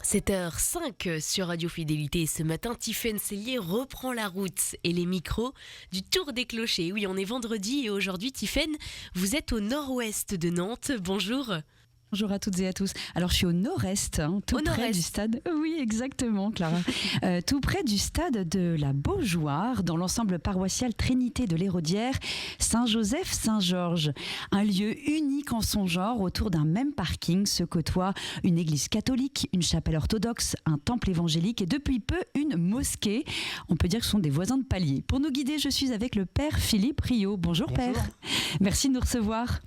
7h05 sur Radio Fidélité. Ce matin, Tiffaine Cellier reprend la route et les micros du Tour des Clochers. Oui, on est vendredi et aujourd'hui, Tiffaine, vous êtes au nord-ouest de Nantes. Bonjour. Bonjour à toutes et à tous. Alors je suis au nord-est, tout près du stade. Oui, exactement, Clara. Tout près du stade de la Beaujoire, dans l'ensemble paroissial Trinité de l'Héraudière, Saint-Joseph-Saint-Georges. Un lieu unique en son genre. Autour d'un même parking se côtoient une église catholique, une chapelle orthodoxe, un temple évangélique et depuis peu une mosquée. On peut dire que ce sont des voisins de palier. Pour nous guider, je suis avec le père Philippe Riot. Bonjour. Père. Merci de nous recevoir.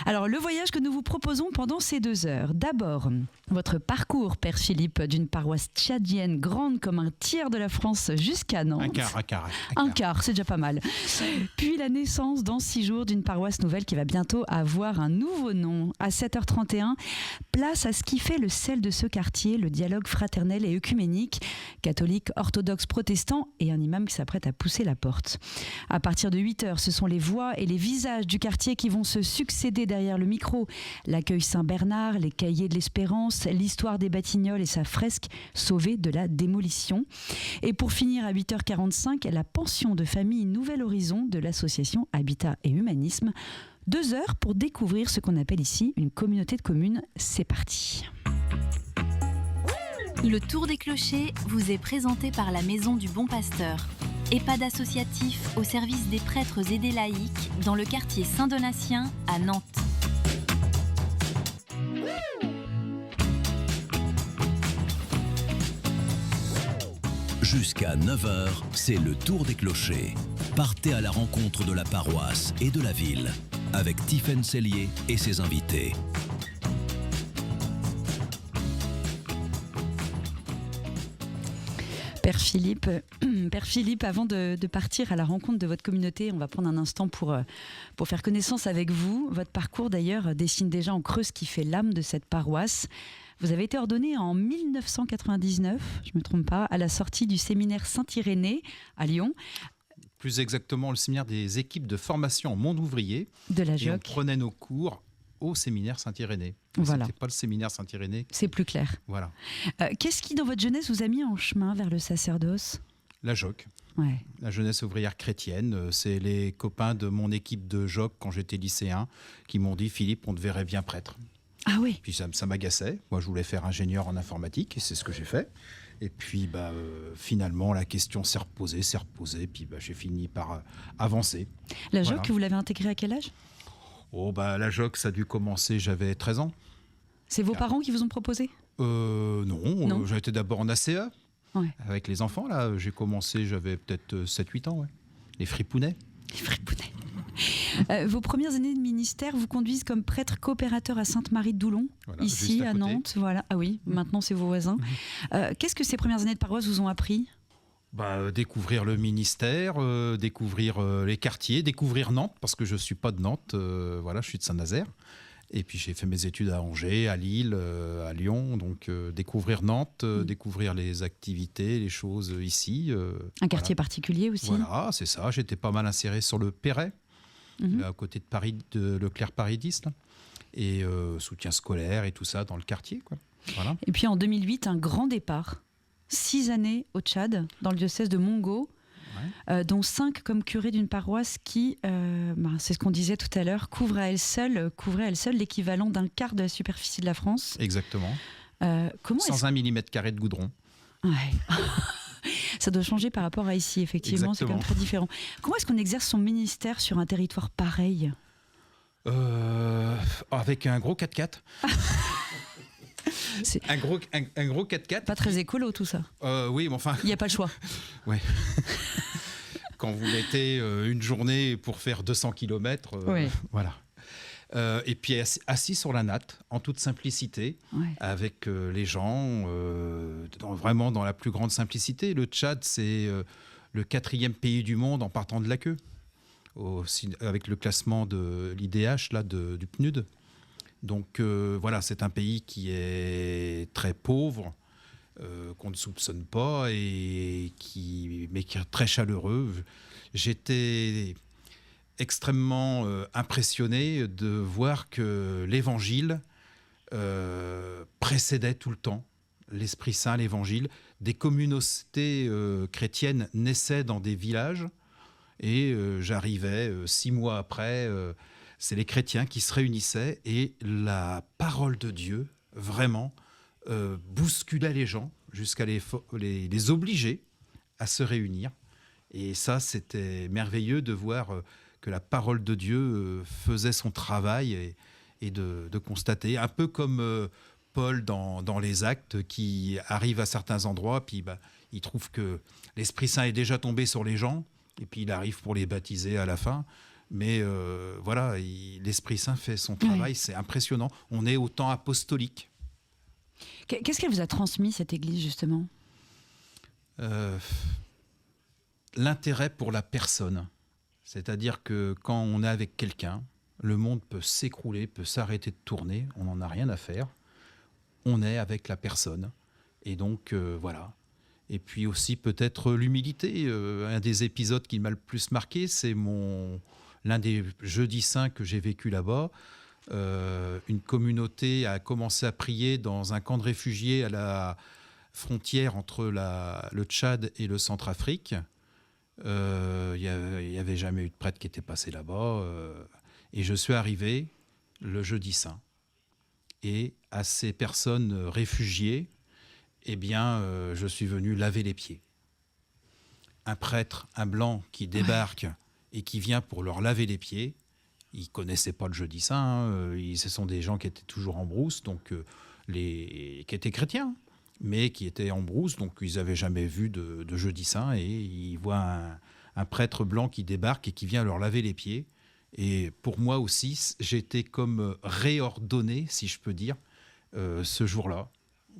Alors le voyage que nous vous proposons pendant ces 2 heures. D'abord, votre parcours, Père Philippe, d'une paroisse tchadienne grande comme un tiers de la France jusqu'à Nantes. Un quart, c'est déjà pas mal. Puis la naissance dans 6 jours d'une paroisse nouvelle qui va bientôt avoir un nouveau nom. À 7h31, place à ce qui fait le sel de ce quartier, le dialogue fraternel et œcuménique, catholique, orthodoxe, protestant et un imam qui s'apprête à pousser la porte. À partir de 8h, ce sont les voix et les visages du quartier qui vont se succéder derrière le micro. L'accueil Saint-Bernard, les cahiers de l'espérance, l'histoire des Batignolles et sa fresque sauvée de la démolition. Et pour finir à 8h45, la pension de famille Nouvel Horizon de l'association Habitat et Humanisme. 2 heures pour découvrir ce qu'on appelle ici une communauté de communes. C'est parti. Le Tour des Clochers vous est présenté par la Maison du Bon Pasteur. EHPAD associatif au service des prêtres et des laïcs dans le quartier Saint-Donatien à Nantes. Jusqu'à 9h, c'est le Tour des Clochers. Partez à la rencontre de la paroisse et de la ville avec Tiffaine Cellier et ses invités. Père Philippe, avant de partir à la rencontre de votre communauté, on va prendre un instant pour faire connaissance avec vous. Votre parcours d'ailleurs dessine déjà en creux ce qui fait l'âme de cette paroisse. Vous avez été ordonné en 1999, je ne me trompe pas, à la sortie du séminaire Saint-Irénée à Lyon. Plus exactement, le séminaire des équipes de formation en monde ouvrier. De la et JOC. on prenait nos cours au séminaire Saint-Irénée. Voilà. C'était pas le séminaire Saint-Irénée. C'est plus clair. Voilà. Qu'est-ce qui, dans votre jeunesse, vous a mis en chemin vers le sacerdoce ? La JOC. Ouais. La jeunesse ouvrière chrétienne. C'est les copains de mon équipe de JOC quand j'étais lycéen qui m'ont dit « Philippe, on te verrait bien prêtre ». Ah oui. Puis ça m'agaçait. Moi, je voulais faire ingénieur en informatique et c'est ce que j'ai fait. Et puis, finalement, la question s'est reposée. Puis, j'ai fini par avancer. La JOC, vous l'avez intégrée à quel âge ? La JOC, ça a dû commencer, j'avais 13 ans. C'est vos parents qui vous ont proposé ? Non. J'ai été d'abord en ACA, avec les enfants. Là, j'ai commencé, j'avais peut-être 7-8 ans. Ouais. Les fripounets. Vos premières années de ministère vous conduisent comme prêtre coopérateur à Sainte-Marie-de-Doulon, ici à Nantes. Voilà. Ah oui, maintenant c'est vos voisins. Qu'est-ce que ces premières années de paroisse vous ont appris ? Découvrir le ministère, découvrir les quartiers, découvrir Nantes, parce que je ne suis pas de Nantes, je suis de Saint-Nazaire. Et puis j'ai fait mes études à Angers, à Lille, à Lyon, donc découvrir Nantes, découvrir les activités, les choses ici. Un quartier particulier aussi. Voilà, c'est ça, j'étais pas mal inséré sur le Perret, à côté de Paris, de Leclerc-Paris 10, là. Et soutien scolaire et tout ça dans le quartier, quoi. Voilà. Et puis en 2008, un grand départ. 6 années au Tchad, dans le diocèse de Mongo, dont 5 comme curé d'une paroisse qui, c'est ce qu'on disait tout à l'heure, couvrait à elle seule l'équivalent d'un quart de la superficie de la France. Exactement. Sans 1 mm² de goudron. Ouais. Ça doit changer par rapport à ici, effectivement. Exactement. C'est quand même très différent. Comment est-ce qu'on exerce son ministère sur un territoire pareil ? Avec un gros 4x4. Un gros 4x4. Pas très écolo tout ça. Oui, mais enfin. Il n'y a pas le choix. Ouais. Quand vous mettez une journée pour faire 200 km, voilà. Et puis assis sur la natte, en toute simplicité, avec les gens, vraiment dans la plus grande simplicité. Le Tchad, c'est le 4e pays du monde en partant de la queue, avec le classement de l'IDH du PNUD. Donc c'est un pays qui est très pauvre, qu'on ne soupçonne pas, mais qui est très chaleureux. J'étais extrêmement impressionné de voir que l'évangile précédait tout le temps l'Esprit Saint, l'Évangile. Des communautés chrétiennes naissaient dans des villages et j'arrivais 6 mois après, c'est les chrétiens qui se réunissaient et la parole de Dieu, vraiment, bousculait les gens jusqu'à les obliger à se réunir. Et ça, c'était merveilleux de voir que la parole de Dieu faisait son travail et de constater, un peu comme Paul dans les Actes, qui arrive à certains endroits, puis il trouve que l'Esprit Saint est déjà tombé sur les gens, et puis il arrive pour les baptiser à la fin. Mais voilà, l'Esprit Saint fait son travail, c'est impressionnant. On est au temps apostolique. Qu'est-ce qu'elle vous a transmis, cette église, justement ? L'intérêt pour la personne. C'est-à-dire que quand on est avec quelqu'un, le monde peut s'écrouler, peut s'arrêter de tourner, on n'en a rien à faire. On est avec la personne. Et donc, voilà. Et puis aussi, peut-être l'humilité. Un des épisodes qui m'a le plus marqué, c'est l'un des jeudis saints que j'ai vécu là-bas. Une communauté a commencé à prier dans un camp de réfugiés à la frontière entre le Tchad et le Centrafrique. Il n'y avait jamais eu de prêtre qui était passé là-bas. Et je suis arrivé le jeudi saint. Et à ces personnes réfugiées, eh bien, je suis venu laver les pieds. Un prêtre, un blanc qui débarque et qui vient pour leur laver les pieds, ils ne connaissaient pas le jeudi saint, ce sont des gens qui étaient toujours en brousse, donc qui étaient chrétiens, mais qui étaient en brousse, donc ils n'avaient jamais vu de jeudi saint, et ils voient un prêtre blanc qui débarque et qui vient leur laver les pieds. Et pour moi aussi, j'ai été comme réordonné, si je peux dire, ce jour-là.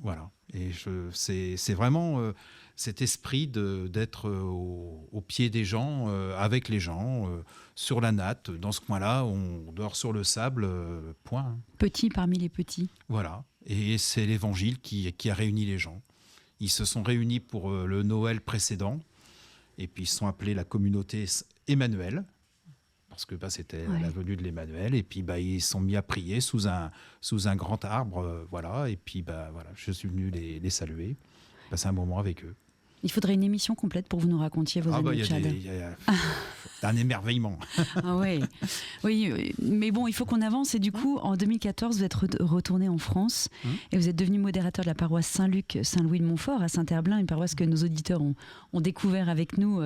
Voilà. Et c'est vraiment cet esprit d'être au pied des gens, avec les gens, sur la natte. Dans ce coin-là, on dort sur le sable, point. Petit parmi les petits. Voilà. Et c'est l'Évangile qui a réuni les gens. Ils se sont réunis pour le Noël précédent. Et puis ils se sont appelés la communauté Emmanuel. Parce que c'était la venue de l'Emmanuel. Et puis ils se sont mis à prier sous un grand arbre. Voilà. Et puis voilà, je suis venu les saluer, passer un moment avec eux. Il faudrait une émission complète pour que vous nous racontiez vos années de Tchad. Il y a un émerveillement. Ah oui, mais bon, il faut qu'on avance. Et du coup, en 2014, vous êtes retourné en France et vous êtes devenu modérateur de la paroisse Saint-Luc, Saint-Louis de Montfort à Saint-Herblain, une paroisse que nos auditeurs ont découvert avec nous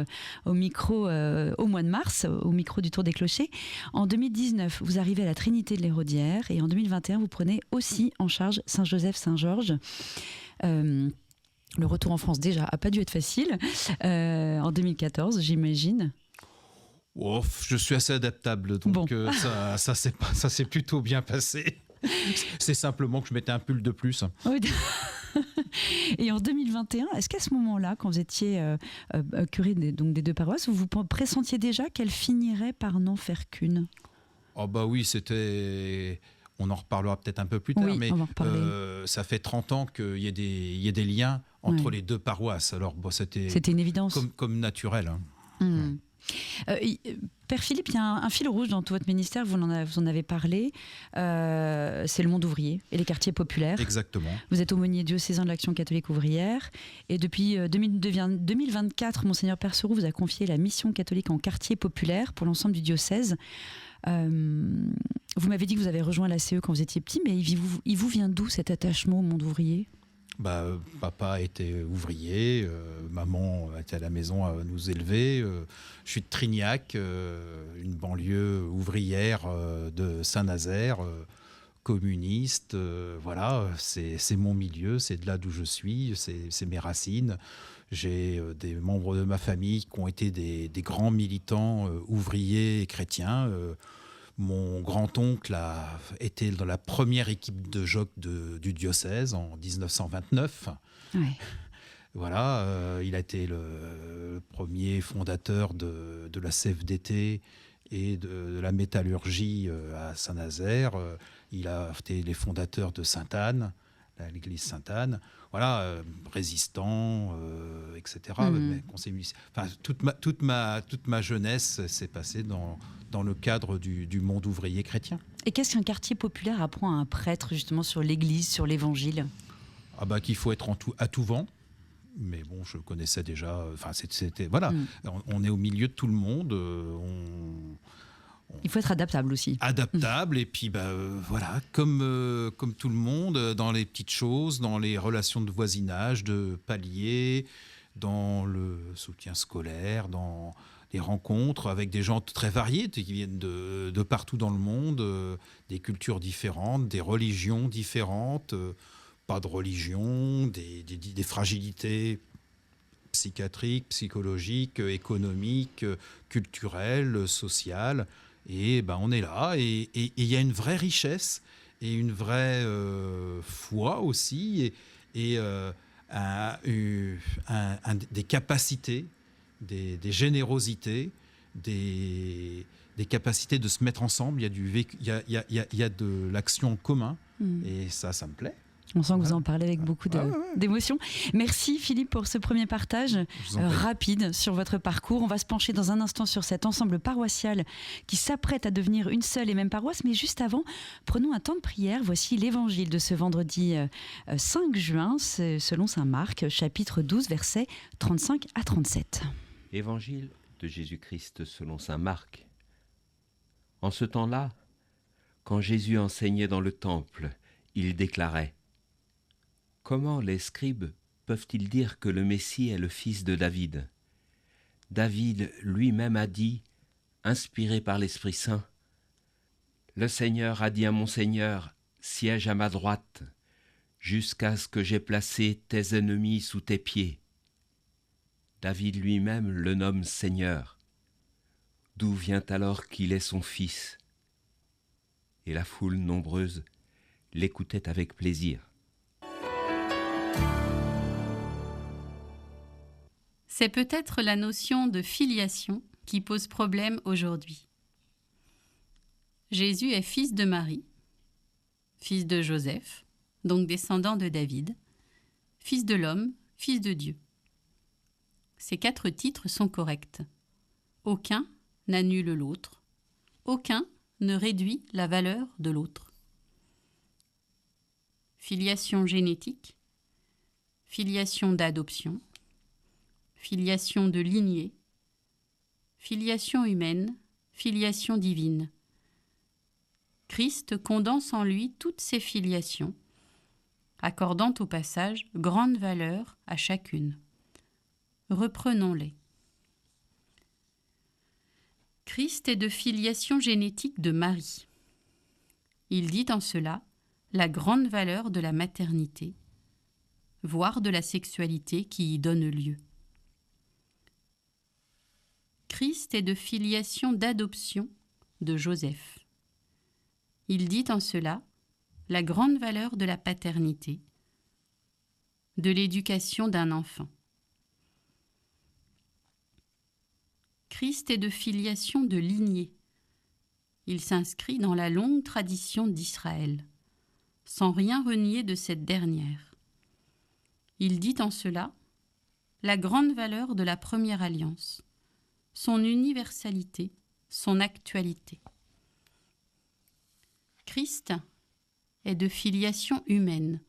au micro au mois de mars, au micro du Tour des Clochers. En 2019, vous arrivez à la Trinité de l'Héraudière et en 2021, vous prenez aussi en charge Saint-Joseph-Saint-Georges. Le retour en France, déjà, n'a pas dû être facile. En 2014, j'imagine. Oh, je suis assez adaptable, donc ça s'est plutôt bien passé. C'est simplement que je mettais un pull de plus. Et en 2021, est-ce qu'à ce moment-là, quand vous étiez curé des deux paroisses, vous pressentiez déjà qu'elles finiraient par n'en faire qu'une ? Oh oui, c'était... On en reparlera peut-être un peu plus tard, mais ça fait 30 ans qu'il y ait des liens entre les deux paroisses. Alors, c'était une évidence. Comme naturel. Hein. Père Philippe, il y a un fil rouge dans tout votre ministère, vous en avez parlé, c'est le monde ouvrier et les quartiers populaires. Exactement. Vous êtes aumônier diocésain de l'Action catholique ouvrière et depuis 2024, Monseigneur Perceroux vous a confié la mission catholique en quartier populaire pour l'ensemble du diocèse. Vous m'avez dit que vous avez rejoint la CE quand vous étiez petit, mais il vous vient d'où cet attachement au monde ouvrier ? Papa était ouvrier, maman était à la maison à nous élever. Je suis de Trignac, une banlieue ouvrière de Saint-Nazaire, communiste. Voilà, c'est mon milieu, c'est de là d'où je suis, c'est mes racines. J'ai des membres de ma famille qui ont été des grands militants ouvriers et chrétiens. Mon grand-oncle a été dans la première équipe de jockey du diocèse en 1929. Ouais. Voilà, il a été le premier fondateur de la CFDT et de la métallurgie à Saint-Nazaire. Il a été les fondateurs de Sainte-Anne, l'église Sainte-Anne. Voilà, résistant, etc. Enfin, toute ma jeunesse s'est passée dans le cadre du monde ouvrier chrétien. Et qu'est-ce qu'un quartier populaire apprend à un prêtre justement sur l'église, sur l'évangile ? qu'il faut être à tout vent. Mais bon, je connaissais déjà. Enfin, voilà. On est au milieu de tout le monde. Il faut être adaptable aussi. Adaptable, et puis voilà, comme tout le monde, dans les petites choses, dans les relations de voisinage, de palier, dans le soutien scolaire, dans les rencontres avec des gens très variés qui viennent de partout dans le monde, des cultures différentes, des religions différentes, pas de religion, des fragilités psychiatriques, psychologiques, économiques, culturelles, sociales. Et on est là, et il y a une vraie richesse et une vraie foi aussi, et des capacités, des générosités, des capacités de se mettre ensemble. Il y a de l'action en commun, et ça me plaît. On sent que vous en parlez avec beaucoup d'émotion. Merci Philippe pour ce premier partage rapide sur votre parcours. On va se pencher dans un instant sur cet ensemble paroissial qui s'apprête à devenir une seule et même paroisse. Mais juste avant, prenons un temps de prière. Voici l'évangile de ce vendredi 5 juin, selon saint Marc, chapitre 12, versets 35 à 37. Évangile de Jésus-Christ selon saint Marc. En ce temps-là, quand Jésus enseignait dans le temple, il déclarait: Comment les scribes peuvent-ils dire que le Messie est le fils de David ? David lui-même a dit, inspiré par l'Esprit Saint, « Le Seigneur a dit à mon Seigneur, siège à ma droite, jusqu'à ce que j'aie placé tes ennemis sous tes pieds. » David lui-même le nomme Seigneur. D'où vient alors qu'il est son fils ? Et la foule nombreuse l'écoutait avec plaisir. C'est peut-être la notion de filiation qui pose problème aujourd'hui. Jésus est fils de Marie, fils de Joseph, donc descendant de David, fils de l'homme, fils de Dieu. Ces 4 titres sont corrects. Aucun n'annule l'autre, aucun ne réduit la valeur de l'autre. Filiation génétique, filiation d'adoption, filiation de lignée, filiation humaine, filiation divine. Christ condense en lui toutes ces filiations, accordant au passage grande valeur à chacune. Reprenons-les. Christ est de filiation génétique de Marie. Il dit en cela la grande valeur de la maternité, voire de la sexualité qui y donne lieu. Christ est de filiation d'adoption de Joseph. Il dit en cela la grande valeur de la paternité, de l'éducation d'un enfant. Christ est de filiation de lignée. Il s'inscrit dans la longue tradition d'Israël, sans rien renier de cette dernière. Il dit en cela la grande valeur de la première alliance, son universalité, son actualité. Christ est de filiation humaine.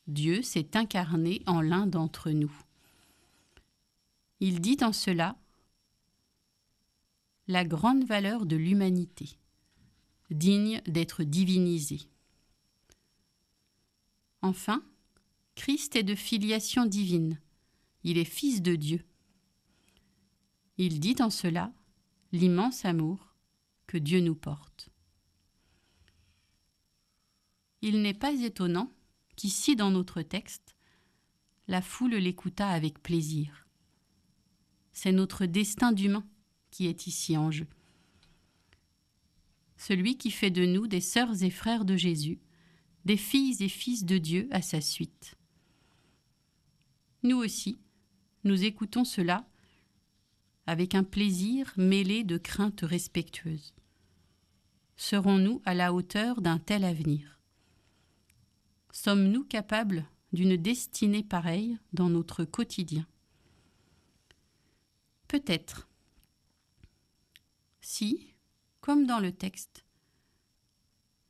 Dieu s'est incarné en l'un d'entre nous. Il dit en cela la grande valeur de l'humanité, digne d'être divinisée. Enfin, Christ est de filiation divine. Il est fils de Dieu. Il dit en cela l'immense amour que Dieu nous porte. Il n'est pas étonnant qu'ici dans notre texte, la foule l'écouta avec plaisir. C'est notre destin d'humain qui est ici en jeu. Celui qui fait de nous des sœurs et frères de Jésus, des filles et fils de Dieu à sa suite. Nous aussi, nous écoutons cela avec un plaisir mêlé de crainte respectueuse. Serons-nous à la hauteur d'un tel avenir ? Sommes-nous capables d'une destinée pareille dans notre quotidien ? Peut-être. Si, comme dans le texte,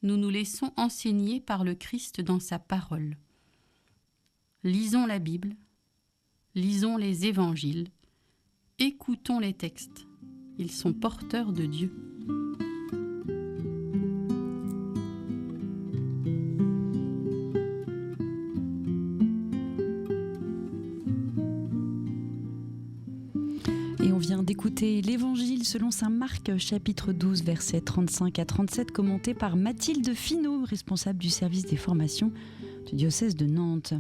nous nous laissons enseigner par le Christ dans sa parole, Lisons la Bible, lisons les évangiles, écoutons les textes. Ils sont porteurs de Dieu. Et on vient d'écouter l'Évangile selon saint Marc, chapitre 12, versets 35 à 37, commenté par Mathilde Finot, responsable du service des formations du diocèse de Nantes.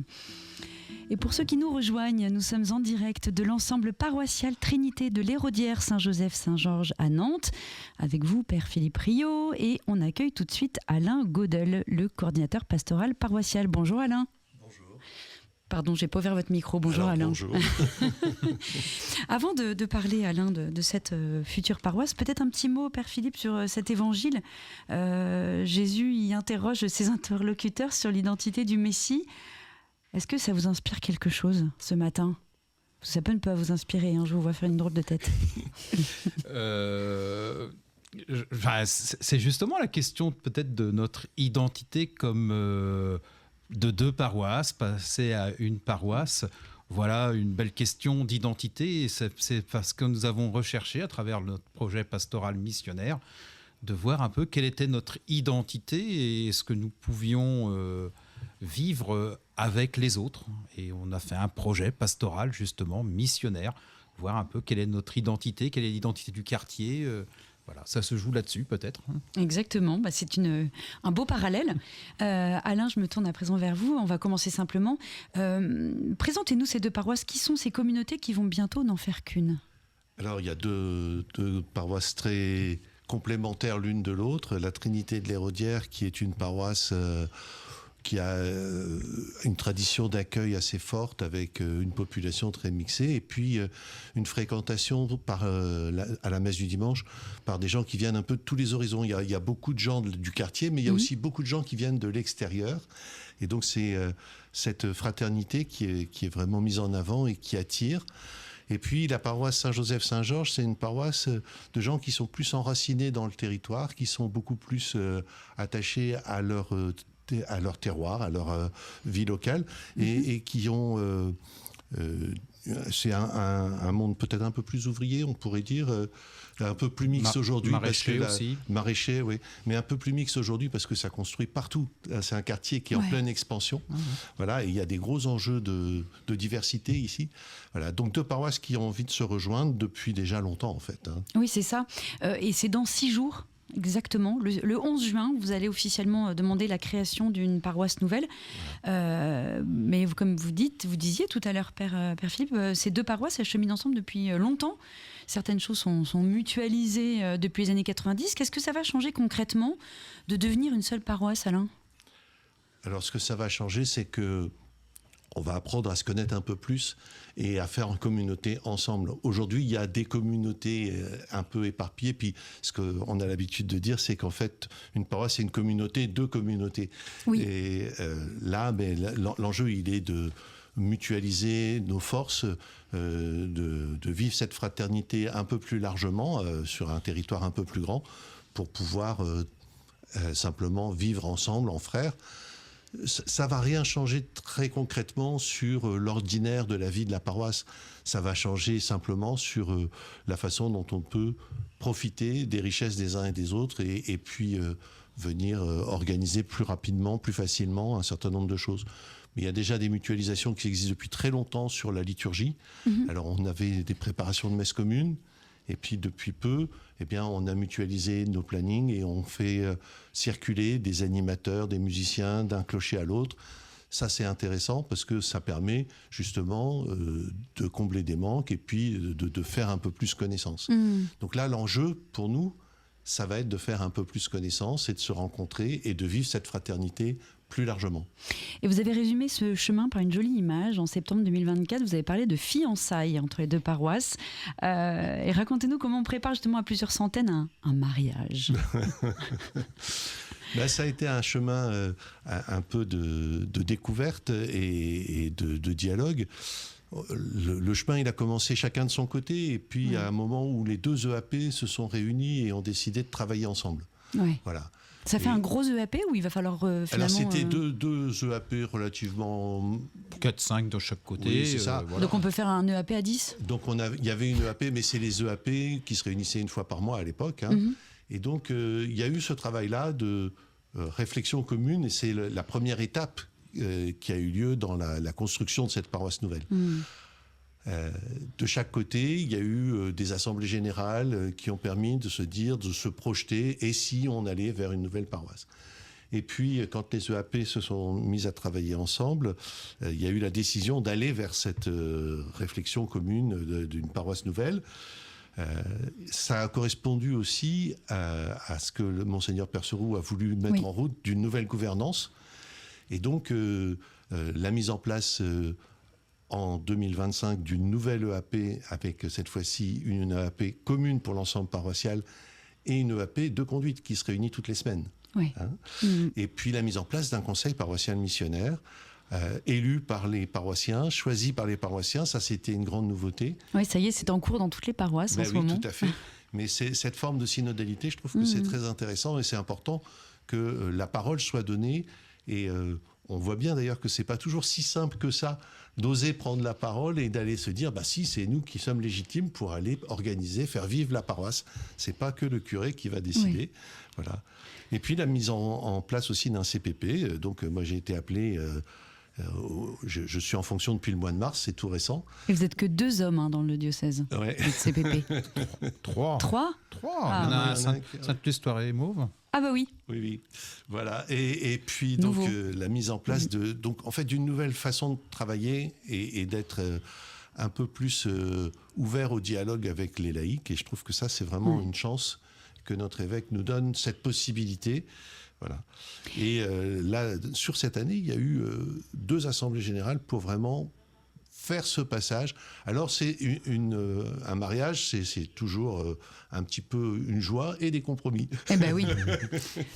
Et pour ceux qui nous rejoignent, nous sommes en direct de l'ensemble paroissial Trinité de l'Héraudière Saint-Joseph-Saint-Georges à Nantes. Avec vous, Père Philippe Riot, et on accueille tout de suite Alain Godel, le coordinateur pastoral paroissial. Bonjour Alain. Bonjour. Pardon, j'ai pas ouvert votre micro. Bonjour Alain. Bonjour. Avant de parler, Alain, de cette future paroisse, peut-être un petit mot, Père Philippe, sur cet évangile. Jésus y interroge ses interlocuteurs sur l'identité du Messie. Est-ce que ça vous inspire quelque chose ce matin ? Ça peut ne pas vous inspirer, je vous vois faire une drôle de tête. C'est justement la question peut-être de notre identité comme de deux paroisses, passer à une paroisse. Voilà une belle question d'identité, et c'est parce que nous avons recherché à travers notre projet pastoral missionnaire de voir un peu quelle était notre identité et ce que nous pouvions vivre avec les autres. Et on a fait un projet pastoral justement missionnaire, voir un peu quelle est notre identité, quelle est l'identité du quartier. Voilà, ça se joue là-dessus peut-être. Exactement, c'est un beau parallèle. Alain, je me tourne à présent vers vous. On va commencer simplement. Présentez-nous ces deux paroisses. Qui sont ces communautés qui vont bientôt n'en faire qu'une ? Alors, il y a deux paroisses très complémentaires l'une de l'autre. La Trinité de l'Héraudière, qui est une paroisse qui a une tradition d'accueil assez forte, avec une population très mixée, et puis une fréquentation à la messe du dimanche par des gens qui viennent un peu de tous les horizons. Il y a beaucoup de gens du quartier, mais il y a aussi beaucoup de gens qui viennent de l'extérieur. Et donc c'est cette fraternité qui est vraiment mise en avant et qui attire. Et puis la paroisse Saint-Joseph-Saint-Georges, c'est une paroisse de gens qui sont plus enracinés dans le territoire, qui sont beaucoup plus attachés à leur terroir, à leur vie locale, et qui ont... c'est un monde peut-être un peu plus ouvrier, on pourrait dire, un peu plus mixte aujourd'hui. Maraîcher aussi. Maraîcher, oui, mais un peu plus mixte aujourd'hui parce que ça construit partout. C'est un quartier qui est en pleine expansion. Voilà, et il y a des gros enjeux de diversité ici. Voilà, donc deux paroisses qui ont envie de se rejoindre depuis déjà longtemps, en fait. Oui, c'est ça. Et c'est dans 6 jours. Exactement. Le 11 juin, vous allez officiellement demander la création d'une paroisse nouvelle. Mais comme vous disiez tout à l'heure, Père Philippe, ces deux paroisses, elles cheminent ensemble depuis longtemps. Certaines choses sont mutualisées depuis les années 90. Qu'est-ce que ça va changer concrètement de devenir une seule paroisse, Alain ? Alors, ce que ça va changer, c'est que on va apprendre à se connaître un peu plus et à faire en communauté ensemble. Aujourd'hui, il y a des communautés un peu éparpillées. Puis, ce qu'on a l'habitude de dire, c'est qu'en fait, une paroisse, c'est une communauté, deux communautés. Oui. Et l'enjeu, il est de mutualiser nos forces, de vivre cette fraternité un peu plus largement, sur un territoire un peu plus grand, pour pouvoir simplement vivre ensemble, en frères. Ça va rien changer très concrètement sur l'ordinaire de la vie de la paroisse. Ça va changer simplement sur la façon dont on peut profiter des richesses des uns et des autres et puis venir organiser plus rapidement, plus facilement un certain nombre de choses. Mais il y a déjà des mutualisations qui existent depuis très longtemps sur la liturgie. Alors on avait des préparations de messe communes. Et puis depuis peu, on a mutualisé nos plannings et on fait circuler des animateurs, des musiciens d'un clocher à l'autre. Ça, c'est intéressant parce que ça permet justement de combler des manques et puis de faire un peu plus connaissance. Donc là, l'enjeu pour nous, ça va être de faire un peu plus connaissance et de se rencontrer et de vivre cette fraternité plus largement. Et vous avez résumé ce chemin par une jolie image. En septembre 2024, vous avez parlé de fiançailles entre les deux paroisses. Et racontez-nous comment on prépare justement à plusieurs centaines un mariage. Ça a été un chemin un peu de découverte et de dialogue. Le chemin, il a commencé chacun de son côté. Et puis, il y a un moment où les deux EAP se sont réunis et ont décidé de travailler ensemble. Ouais. Voilà. Ça fait un gros EAP ou il va falloir finalement... Alors c'était deux EAP relativement... 4-5 de chaque côté. Oui, c'est ça. Voilà. Donc on peut faire un EAP à 10 ? Donc il y avait une EAP, mais c'est les EAP qui se réunissaient une fois par mois à l'époque. Hein. Et donc il y a eu ce travail-là de réflexion commune, et c'est la première étape qui a eu lieu dans la construction de cette paroisse nouvelle. De chaque côté, il y a eu des assemblées générales qui ont permis de se dire, de se projeter, et si on allait vers une nouvelle paroisse. Et puis, quand les EAP se sont mis à travailler ensemble, il y a eu la décision d'aller vers cette réflexion commune d'une paroisse nouvelle. Ça a correspondu aussi à ce que le Monseigneur Perceroux a voulu mettre en route d'une nouvelle gouvernance. Et donc, la mise en place en 2025 d'une nouvelle EAP, avec cette fois-ci une EAP commune pour l'ensemble paroissial et une EAP de conduite qui se réunit toutes les semaines. Oui. Et puis la mise en place d'un conseil paroissial missionnaire, élu par les paroissiens, choisi par les paroissiens, ça c'était une grande nouveauté. Oui, ça y est, c'est en cours dans toutes les paroisses en ce moment. Oui, tout à fait. Mais cette forme de synodalité, je trouve que c'est très intéressant, et c'est important que la parole soit donnée. Et on voit bien d'ailleurs que c'est pas toujours si simple que ça d'oser prendre la parole et d'aller se dire si c'est nous qui sommes légitimes pour aller organiser, faire vivre la paroisse. C'est pas que le curé qui va décider. Voilà. Et puis la mise en place aussi d'un CPP. Donc moi j'ai été appelé. Je suis en fonction depuis le mois de mars, c'est tout récent. Et vous n'êtes que 2 hommes dans le diocèse de CPP. 3. 3 Il y en a un Sainte-Luce et Mauve. Ah bah oui. Oui. Voilà. Et puis donc la mise en place d'une nouvelle façon de travailler et d'être un peu plus ouvert au dialogue avec les laïcs. Et je trouve que ça, c'est vraiment une chance que notre évêque nous donne, cette possibilité. Voilà. Et là, sur cette année, il y a eu 2 assemblées générales pour vraiment faire ce passage. Alors, c'est un mariage, c'est toujours un petit peu une joie et des compromis. Eh ben oui,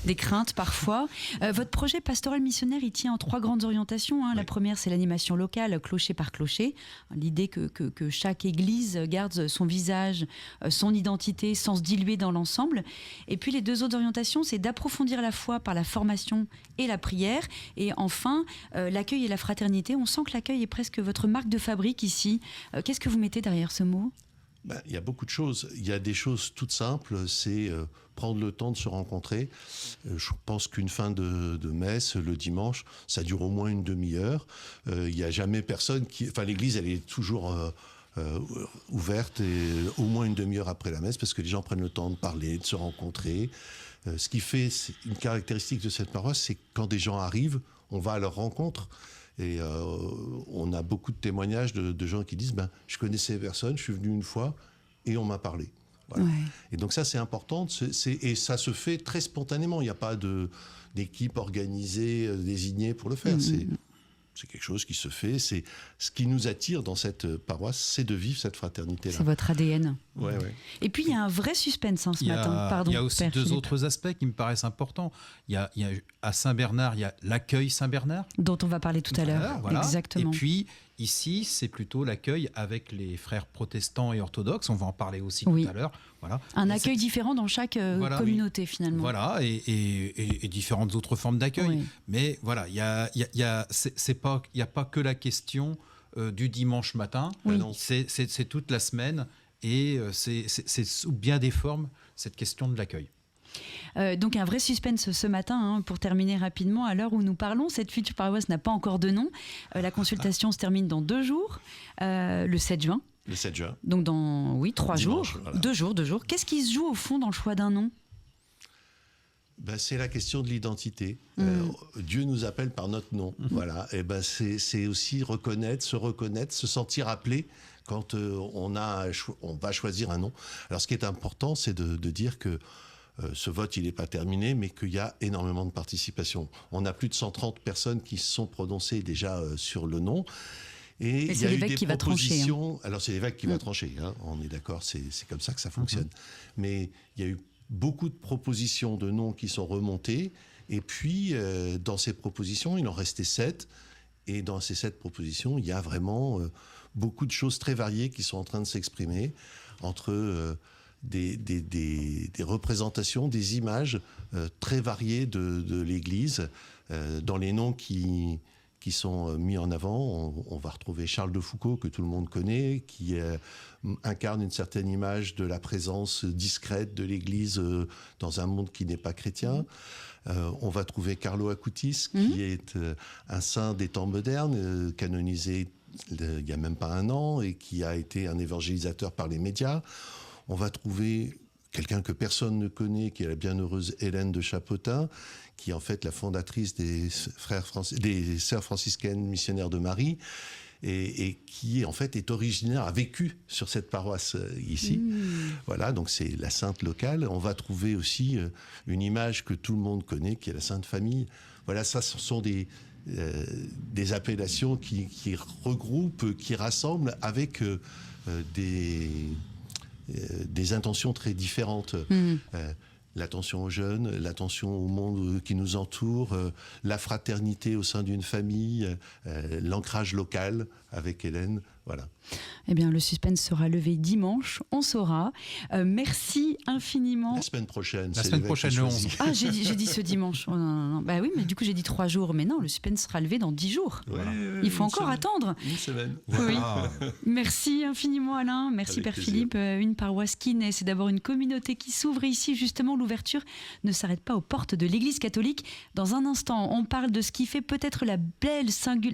des craintes parfois. Votre projet pastoral missionnaire, il tient en 3 grandes orientations. La première, c'est l'animation locale, clocher par clocher. L'idée que chaque église garde son visage, son identité, sans se diluer dans l'ensemble. Et puis les 2 autres orientations, c'est d'approfondir la foi par la formation et la prière. Et enfin, l'accueil et la fraternité. On sent que l'accueil est presque votre marque de fabrique ici. Qu'est-ce que vous mettez derrière ce mot ? Il y a beaucoup de choses. Il y a des choses toutes simples, c'est prendre le temps de se rencontrer. Je pense qu'une fin de messe le dimanche, ça dure au moins une demi-heure. Il n'y a jamais personne qui... Enfin, l'église, elle est toujours ouverte, et au moins une demi-heure après la messe, parce que les gens prennent le temps de parler, de se rencontrer. Ce qui fait une caractéristique de cette paroisse, c'est que quand des gens arrivent, on va à leur rencontre. Et on a beaucoup de témoignages de gens qui disent je connaissais personne, je suis venu une fois et on m'a parlé. Voilà. Et donc ça, c'est important. Et ça se fait très spontanément. Il n'y a pas d'équipe organisée, désignée pour le faire. C'est quelque chose qui se fait. C'est ce qui nous attire dans cette paroisse, c'est de vivre cette fraternité-là. C'est votre ADN. Ouais. Et puis, il y a un vrai suspense ce matin. Pardon, il y a aussi 2 autres aspects qui me paraissent importants. Il y a à Saint-Bernard, il y a l'accueil Saint-Bernard. Dont on va parler tout à l'heure. Voilà. Exactement. Et puis, ici, c'est plutôt l'accueil avec les frères protestants et orthodoxes. On va en parler aussi tout à l'heure. Voilà. Un accueil différent dans chaque communauté, finalement. Voilà, et différentes autres formes d'accueil. Oui. Mais voilà, il y a pas que la question du dimanche matin. C'est toute la semaine, et c'est sous bien des formes, cette question de l'accueil. Donc un vrai suspense ce matin, pour terminer rapidement. À l'heure où nous parlons, cette future paroisse n'a pas encore de nom. La consultation se termine dans 2 jours, le 7 juin. Le 7 juin. Donc dans 3 jours, voilà. 2 jours. Qu'est-ce qui se joue au fond dans le choix d'un nom ? C'est la question de l'identité. Dieu nous appelle par notre nom. Voilà. Et c'est aussi se reconnaître, se sentir appelé quand on va choisir un nom. Alors ce qui est important, c'est de dire que ce vote, il n'est pas terminé, mais qu'il y a énormément de participation. On a plus de 130 personnes qui se sont prononcées déjà sur le nom. Et il y a eu des propositions. Alors c'est l'évêque qui va trancher. On est d'accord, c'est comme ça que ça fonctionne. Mais il y a eu beaucoup de propositions de noms qui sont remontées. Et puis, dans ces propositions, il en restait 7. Et dans ces 7 propositions, il y a vraiment beaucoup de choses très variées qui sont en train de s'exprimer, entre représentations, des images très variées de l'Église. Dans les noms qui sont mis en avant, on va retrouver Charles de Foucauld, que tout le monde connaît, qui incarne une certaine image de la présence discrète de l'Église dans un monde qui n'est pas chrétien. On va trouver Carlo Acutis, qui est un saint des temps modernes, canonisé il n'y a même pas un an, et qui a été un évangélisateur par les médias. On va trouver quelqu'un que personne ne connaît, qui est la bienheureuse Hélène de Chapotin, qui est en fait la fondatrice des sœurs franciscaines missionnaires de Marie, et qui en fait est originaire, a vécu sur cette paroisse ici. Voilà, donc c'est la sainte locale. On va trouver aussi une image que tout le monde connaît, qui est la Sainte Famille. Voilà, ça, ce sont des appellations qui regroupent, qui rassemblent avec des intentions très différentes. L'attention aux jeunes, l'attention au monde qui nous entoure, la fraternité au sein d'une famille, l'ancrage local avec Hélène, voilà. Eh bien, le suspense sera levé dimanche, on saura. Merci infiniment. La semaine prochaine. La semaine prochaine, le 11. Ah, j'ai dit ce dimanche. Oh, non. Bah oui, mais du coup, j'ai dit 3 jours. Mais non, le suspense sera levé dans 10 jours. Voilà. Il faut encore attendre. Une semaine. Voilà. Oui. Merci infiniment, Alain. Merci, avec Père plaisir. Philippe. Une paroisse qui naît, c'est d'abord une communauté qui s'ouvre. Ici, justement, l'ouverture ne s'arrête pas aux portes de l'Église catholique. Dans un instant, on parle de ce qui fait peut-être la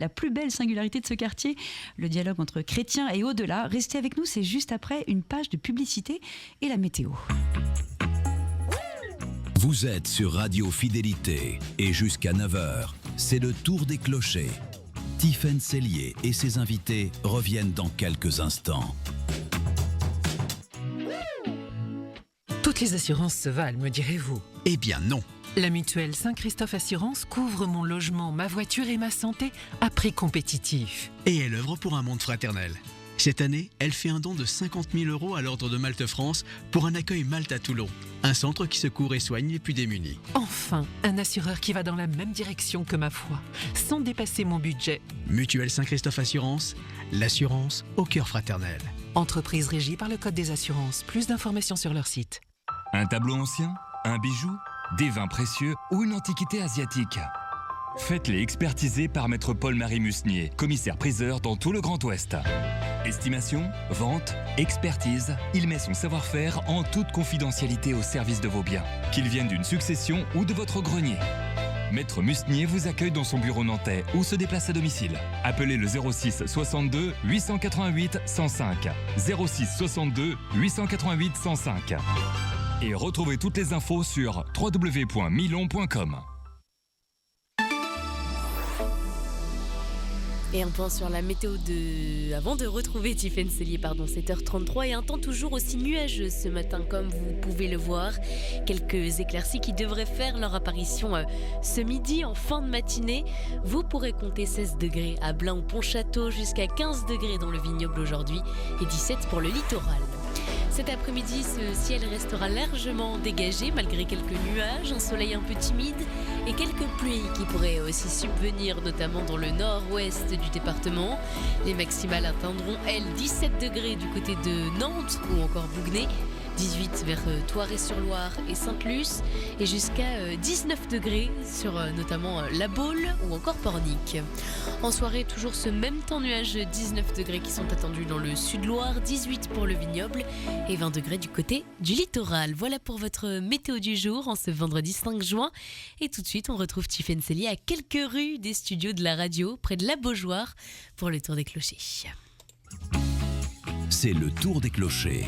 plus belle singularité de ce quartier, le dialogue entre chrétiens et au-delà. Restez avec nous, c'est juste après une page de publicité et la météo. Vous êtes sur Radio Fidélité et jusqu'à 9h, c'est le tour des clochers. Tiffaine Sellier et ses invités reviennent dans quelques instants. Toutes les assurances se valent, me direz-vous? Eh bien non. La mutuelle Saint-Christophe Assurance couvre mon logement, ma voiture et ma santé à prix compétitif. Et elle œuvre pour un monde fraternel. Cette année, elle fait un don de 50 000 € à l'Ordre de Malte France pour un accueil Malte à Toulon, un centre qui secourt et soigne les plus démunis. Enfin, un assureur qui va dans la même direction que ma foi, sans dépasser mon budget. Mutuelle Saint-Christophe Assurance, l'assurance au cœur fraternel. Entreprise régie par le Code des assurances. Plus d'informations sur leur site. Un tableau ancien, un bijou, des vins précieux ou une antiquité asiatique. Faites-les expertiser par maître Paul-Marie Musnier, commissaire-priseur dans tout le Grand Ouest. Estimation, vente, expertise, il met son savoir-faire en toute confidentialité au service de vos biens, qu'ils viennent d'une succession ou de votre grenier. Maître Musnier vous accueille dans son bureau nantais ou se déplace à domicile. Appelez le 06 62 888 105. 06 62 888 105. Et retrouvez toutes les infos sur www.milon.com. Et un point sur la météo avant de retrouver Tiffaine Sellier, 7h33, et un temps toujours aussi nuageux ce matin, comme vous pouvez le voir. Quelques éclaircies qui devraient faire leur apparition ce midi en fin de matinée. Vous pourrez compter 16 degrés à Blain ou Pontchâteau, jusqu'à 15 degrés dans le vignoble aujourd'hui et 17 pour le littoral. Cet après-midi, ce ciel restera largement dégagé malgré quelques nuages, un soleil un peu timide et quelques pluies qui pourraient aussi subvenir, notamment dans le nord-ouest du département. Les maximales atteindront, elles, 17 degrés du côté de Nantes ou encore Bouguenais, 18 vers Thoiry-sur-Loire et Sainte-Luce et jusqu'à 19 degrés sur notamment La Baule ou encore Pornic. En soirée, toujours ce même temps nuageux, 19 degrés qui sont attendus dans le Sud-Loire, 18 pour le vignoble et 20 degrés du côté du littoral. Voilà pour votre météo du jour en ce vendredi 5 juin. Et tout de suite, on retrouve Tiffaine Sellier à quelques rues des studios de la radio, près de la Beaujoire, pour le Tour des Clochers. C'est le Tour des Clochers.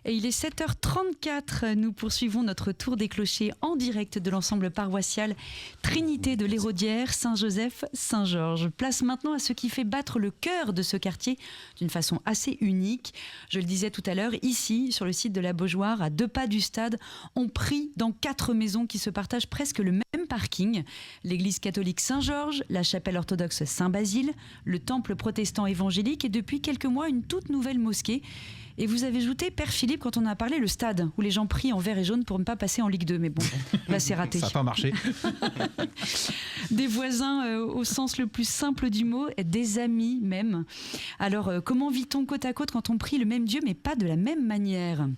Et il est 7h34, nous poursuivons notre tour des clochers en direct de l'ensemble paroissial Trinité de l'Hérodière, Saint-Joseph, Saint-Georges. Place maintenant à ce qui fait battre le cœur de ce quartier d'une façon assez unique. Je le disais tout à l'heure, ici, sur le site de la Beaujoire, à 2 pas du stade, on prie dans 4 maisons qui se partagent presque le même parking. L'église catholique Saint-Georges, la chapelle orthodoxe Saint-Basile, le temple protestant évangélique et depuis quelques mois une toute nouvelle mosquée. Et vous avez ajouté, Père Philippe, quand on a parlé, le stade, où les gens prient en vert et jaune pour ne pas passer en Ligue 2. Mais bon, là c'est raté. Ça n'a pas marché. Des voisins au sens le plus simple du mot, des amis même. Alors, comment vit-on côte à côte quand on prie le même Dieu, mais pas de la même manière ?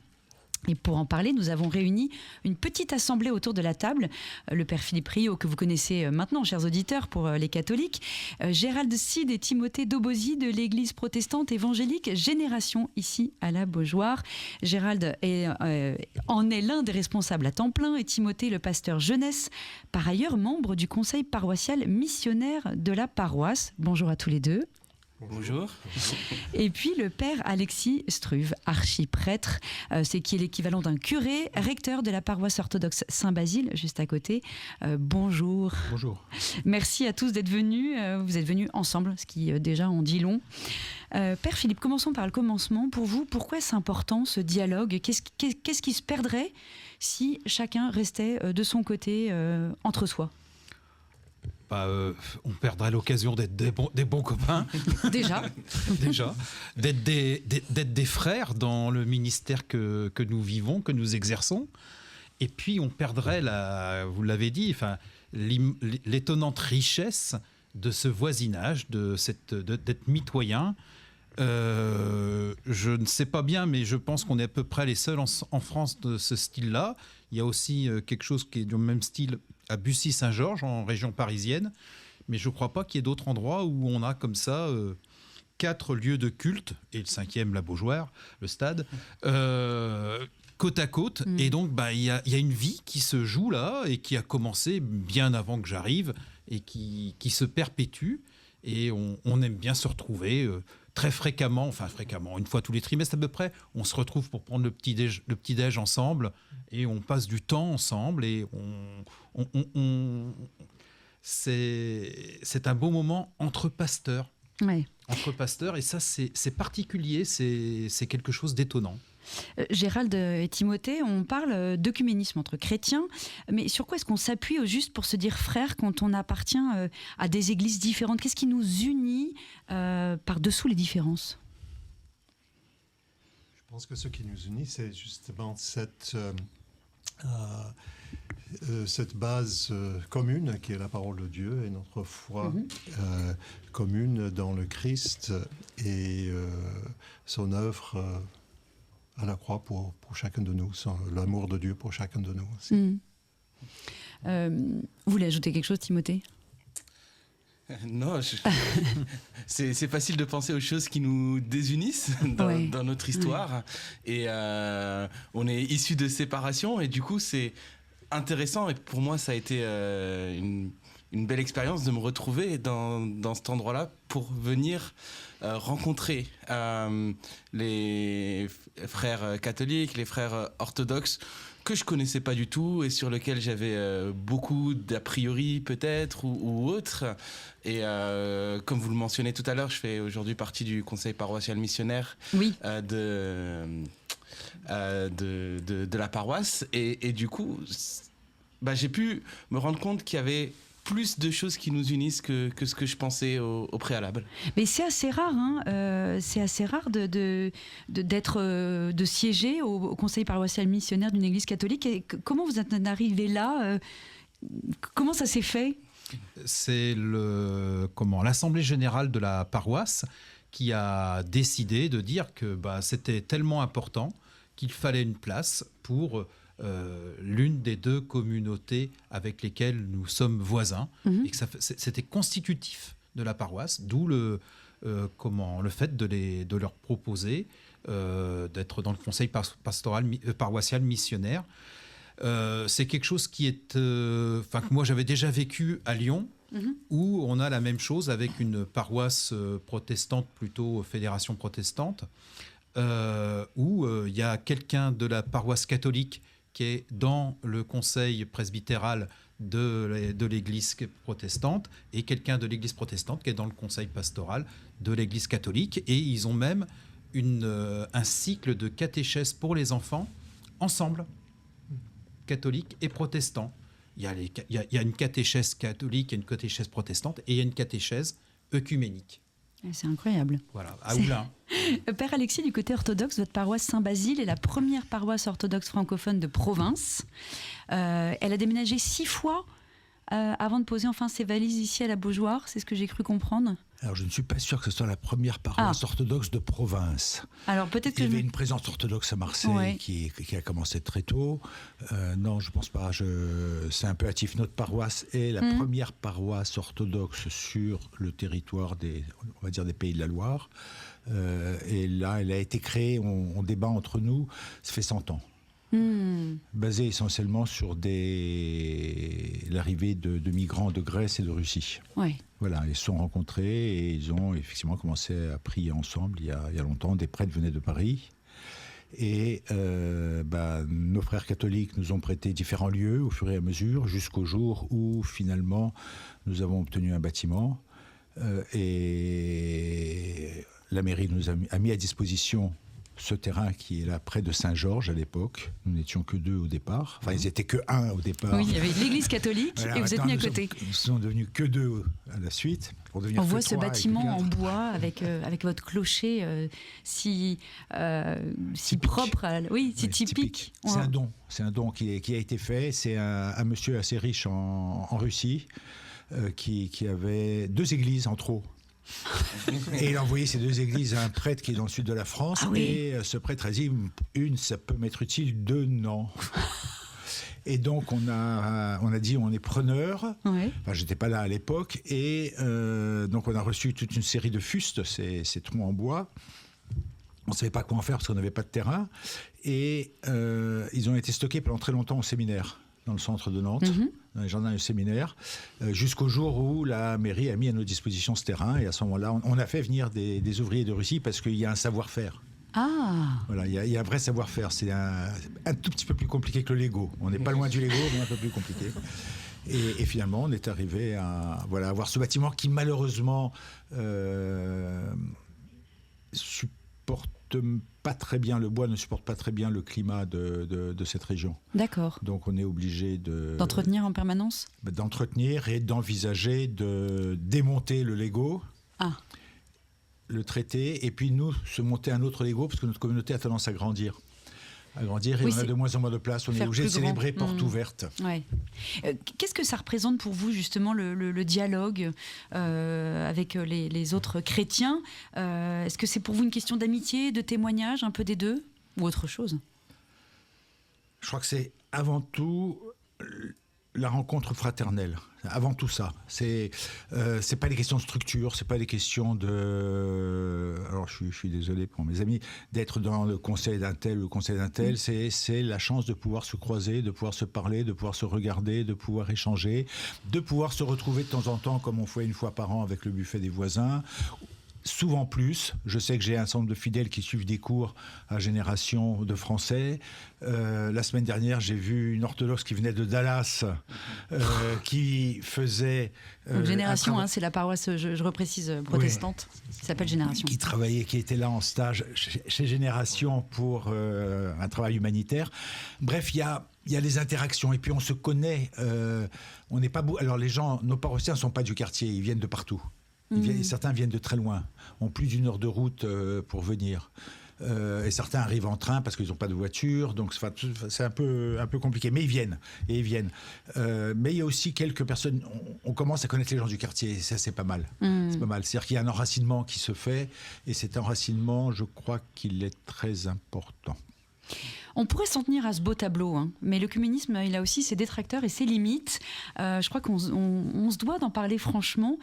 Et pour en parler, nous avons réuni une petite assemblée autour de la table. Le Père Philippe Rio, que vous connaissez maintenant, chers auditeurs, pour les catholiques. Gérald Cid et Timothée Dobozy de l'Église protestante évangélique Génération, ici à la Beaujoire. Gérald en est l'un des responsables à temps plein et Timothée, le pasteur jeunesse, par ailleurs membre du conseil paroissial missionnaire de la paroisse. Bonjour à tous les deux. Bonjour. Et puis le père Alexis Struve, archiprêtre, c'est qui est l'équivalent d'un curé, recteur de la paroisse orthodoxe Saint-Basile, juste à côté. Bonjour. Bonjour. Merci à tous d'être venus. Vous êtes venus ensemble, ce qui déjà en dit long. Père Philippe, commençons par le commencement. Pour vous, pourquoi est-ce important ce dialogue ? Qu'est-ce qui se perdrait si chacun restait de son côté entre soi ? On perdrait l'occasion d'être des bons copains. Déjà. D'être des frères dans le ministère que nous vivons, que nous exerçons. Et puis on perdrait, vous l'avez dit, l'étonnante richesse de ce voisinage, d'être mitoyen. Je ne sais pas bien, mais je pense qu'on est à peu près les seuls en France de ce style-là. Il y a aussi quelque chose qui est du même style à Bussy-Saint-Georges, en région parisienne. Mais je ne crois pas qu'il y ait d'autres endroits où on a comme ça 4 lieux de culte, et le 5e, la Beaujoire, le stade, côte à côte. Et donc, il y a une vie qui se joue là et qui a commencé bien avant que j'arrive et qui se perpétue. Et on aime bien se retrouver très fréquemment, une fois tous les trimestres à peu près, on se retrouve pour prendre le petit-déj ensemble et on passe du temps ensemble et c'est un beau moment entre pasteurs. Ouais. Entre pasteurs, et ça c'est particulier, c'est quelque chose d'étonnant. Gérald et Timothée, on parle d'œcuménisme entre chrétiens, mais sur quoi est-ce qu'on s'appuie au juste pour se dire frère quand on appartient à des églises différentes ? Qu'est-ce qui nous unit par-dessous les différences ? Je pense que ce qui nous unit, c'est justement cette base commune qui est la parole de Dieu et notre foi commune dans le Christ et son œuvre à la croix pour chacun de nous, l'amour de Dieu pour chacun de nous aussi. Vous voulez ajouter quelque chose, Timothée ? Non, c'est facile de penser aux choses qui nous désunissent dans notre histoire. Et on est issus de séparation et du coup c'est intéressant et pour moi ça a été une belle expérience de me retrouver dans cet endroit-là pour venir rencontrer les frères catholiques, les frères orthodoxes que je connaissais pas du tout et sur lesquels j'avais beaucoup d'a priori peut-être ou autres. Et comme vous le mentionnez tout à l'heure, je fais aujourd'hui partie du conseil paroissial missionnaire de la paroisse et du coup j'ai pu me rendre compte qu'il y avait plus de choses qui nous unissent que ce que je pensais au préalable. Mais c'est assez rare, c'est assez rare de siéger au conseil paroissial missionnaire d'une église catholique. Et comment vous êtes arrivé là Comment ça s'est fait ? C'est l'Assemblée générale de la paroisse qui a décidé de dire que c'était tellement important qu'il fallait une place pour l'une des 2 communautés avec lesquelles nous sommes voisins et que c'était constitutif de la paroisse, d'où le fait de leur proposer d'être dans le conseil paroissial missionnaire. C'est quelque chose qui est que moi j'avais déjà vécu à Lyon où on a la même chose avec une paroisse protestante, plutôt fédération protestante, où il y a quelqu'un de la paroisse catholique qui est dans le conseil presbytéral de l'église protestante et quelqu'un de l'église protestante qui est dans le conseil pastoral de l'église catholique. Et ils ont même un cycle de catéchèse pour les enfants ensemble, catholiques et protestants. Il y a une catéchèse catholique, il y a une catéchèse protestante et il y a une catéchèse œcuménique. C'est incroyable. Voilà, à Oulin. Père Alexis, du côté orthodoxe, votre paroisse Saint-Basile est la première paroisse orthodoxe francophone de province. Elle a déménagé 6 fois avant de poser enfin ses valises ici à la Beaujoire, c'est ce que j'ai cru comprendre. Alors je ne suis pas sûr que ce soit la première paroisse orthodoxe de province. Alors peut-être Il y avait une présence orthodoxe à Marseille qui a commencé très tôt. Non, je pense pas. C'est un peu hâtif. Notre paroisse est la première paroisse orthodoxe sur le territoire des Pays de la Loire. Et là, elle a été créée. On débat entre nous. Ça fait 100 ans. Basé essentiellement sur l'arrivée de migrants de Grèce et de Russie. Ouais. Voilà, ils se sont rencontrés et ils ont effectivement commencé à prier ensemble il y a longtemps. Des prêtres venaient de Paris et nos frères catholiques nous ont prêté différents lieux au fur et à mesure jusqu'au jour où finalement nous avons obtenu un bâtiment et la mairie nous a mis à disposition ce terrain qui est là près de Saint-Georges à l'époque. Nous n'étions que 2 au départ. Enfin, ils étaient que 1 au départ. Oui, il y avait l'église catholique et vous êtes mis à côté. Nous sommes devenus que 2 à la suite. On voit ce bâtiment en bois avec votre clocher si propre, si typique. C'est un don qui a été fait. C'est un monsieur assez riche en Russie qui avait 2 églises en trop. Et il a envoyé ces 2 églises à un prêtre qui est dans le sud de la France. Et ce prêtre a dit, une, ça peut m'être utile, 2, non. Et donc on a dit, on est preneur. Enfin, j'étais pas là à l'époque. Et donc on a reçu toute une série de fustes, ces troncs en bois. On ne savait pas quoi en faire parce qu'on n'avait pas de terrain. Et ils ont été stockés pendant très longtemps au séminaire, dans le centre de Nantes, dans les jardins du séminaire, jusqu'au jour où la mairie a mis à nos dispositions ce terrain. Et à ce moment-là, on a fait venir des ouvriers de Russie parce qu'il y a un savoir-faire. Voilà, il y a un vrai savoir-faire. C'est un tout petit peu plus compliqué que le Lego. On n'est pas loin du Lego, mais un peu plus compliqué. Et finalement, on est arrivé à avoir ce bâtiment qui, malheureusement, le bois ne supporte pas très bien le climat de cette région. D'accord. Donc on est obligé d'entretenir en permanence. D'entretenir et d'envisager de démonter le Lego, le traiter, et puis nous se monter un autre Lego parce que notre communauté a tendance à grandir. Et on a de moins en moins de place. On est obligé de célébrer porte ouverte. Ouais. Qu'est-ce que ça représente pour vous, justement, le dialogue avec les autres chrétiens Est-ce que c'est pour vous une question d'amitié, de témoignage, un peu des deux, ou autre chose? Je crois que c'est avant tout la rencontre fraternelle. Avant tout ça, c'est pas des questions de structure, c'est pas des questions de. Alors je suis désolé pour mes amis d'être dans le conseil d'un tel ou le conseil d'un tel. C'est la chance de pouvoir se croiser, de pouvoir se parler, de pouvoir se regarder, de pouvoir échanger, de pouvoir se retrouver de temps en temps comme on fait une fois par an avec le buffet des voisins. Souvent plus. Je sais que j'ai un certain nombre de fidèles qui suivent des cours à Génération de Français. La semaine dernière, j'ai vu une orthodoxe qui venait de Dallas, qui faisait... Donc Génération, c'est la paroisse, je reprécise, protestante, qui s'appelle Génération. Qui était là en stage chez Génération pour un travail humanitaire. Bref, il y a des interactions et puis on se connaît. On n'est pas alors les gens, nos paroissiens ne sont pas du quartier, ils viennent de partout. Certains viennent de très loin, ont plus d'1 heure de route pour venir. Et certains arrivent en train parce qu'ils n'ont pas de voiture, donc c'est un peu compliqué. Mais ils viennent. Mais il y a aussi quelques personnes, on commence à connaître les gens du quartier, et ça c'est pas mal. C'est pas mal. C'est-à-dire qu'il y a un enracinement qui se fait, et cet enracinement, je crois qu'il est très important. On pourrait s'en tenir à ce beau tableau, mais le communisme, il a aussi ses détracteurs et ses limites. Je crois qu'on se doit d'en parler franchement.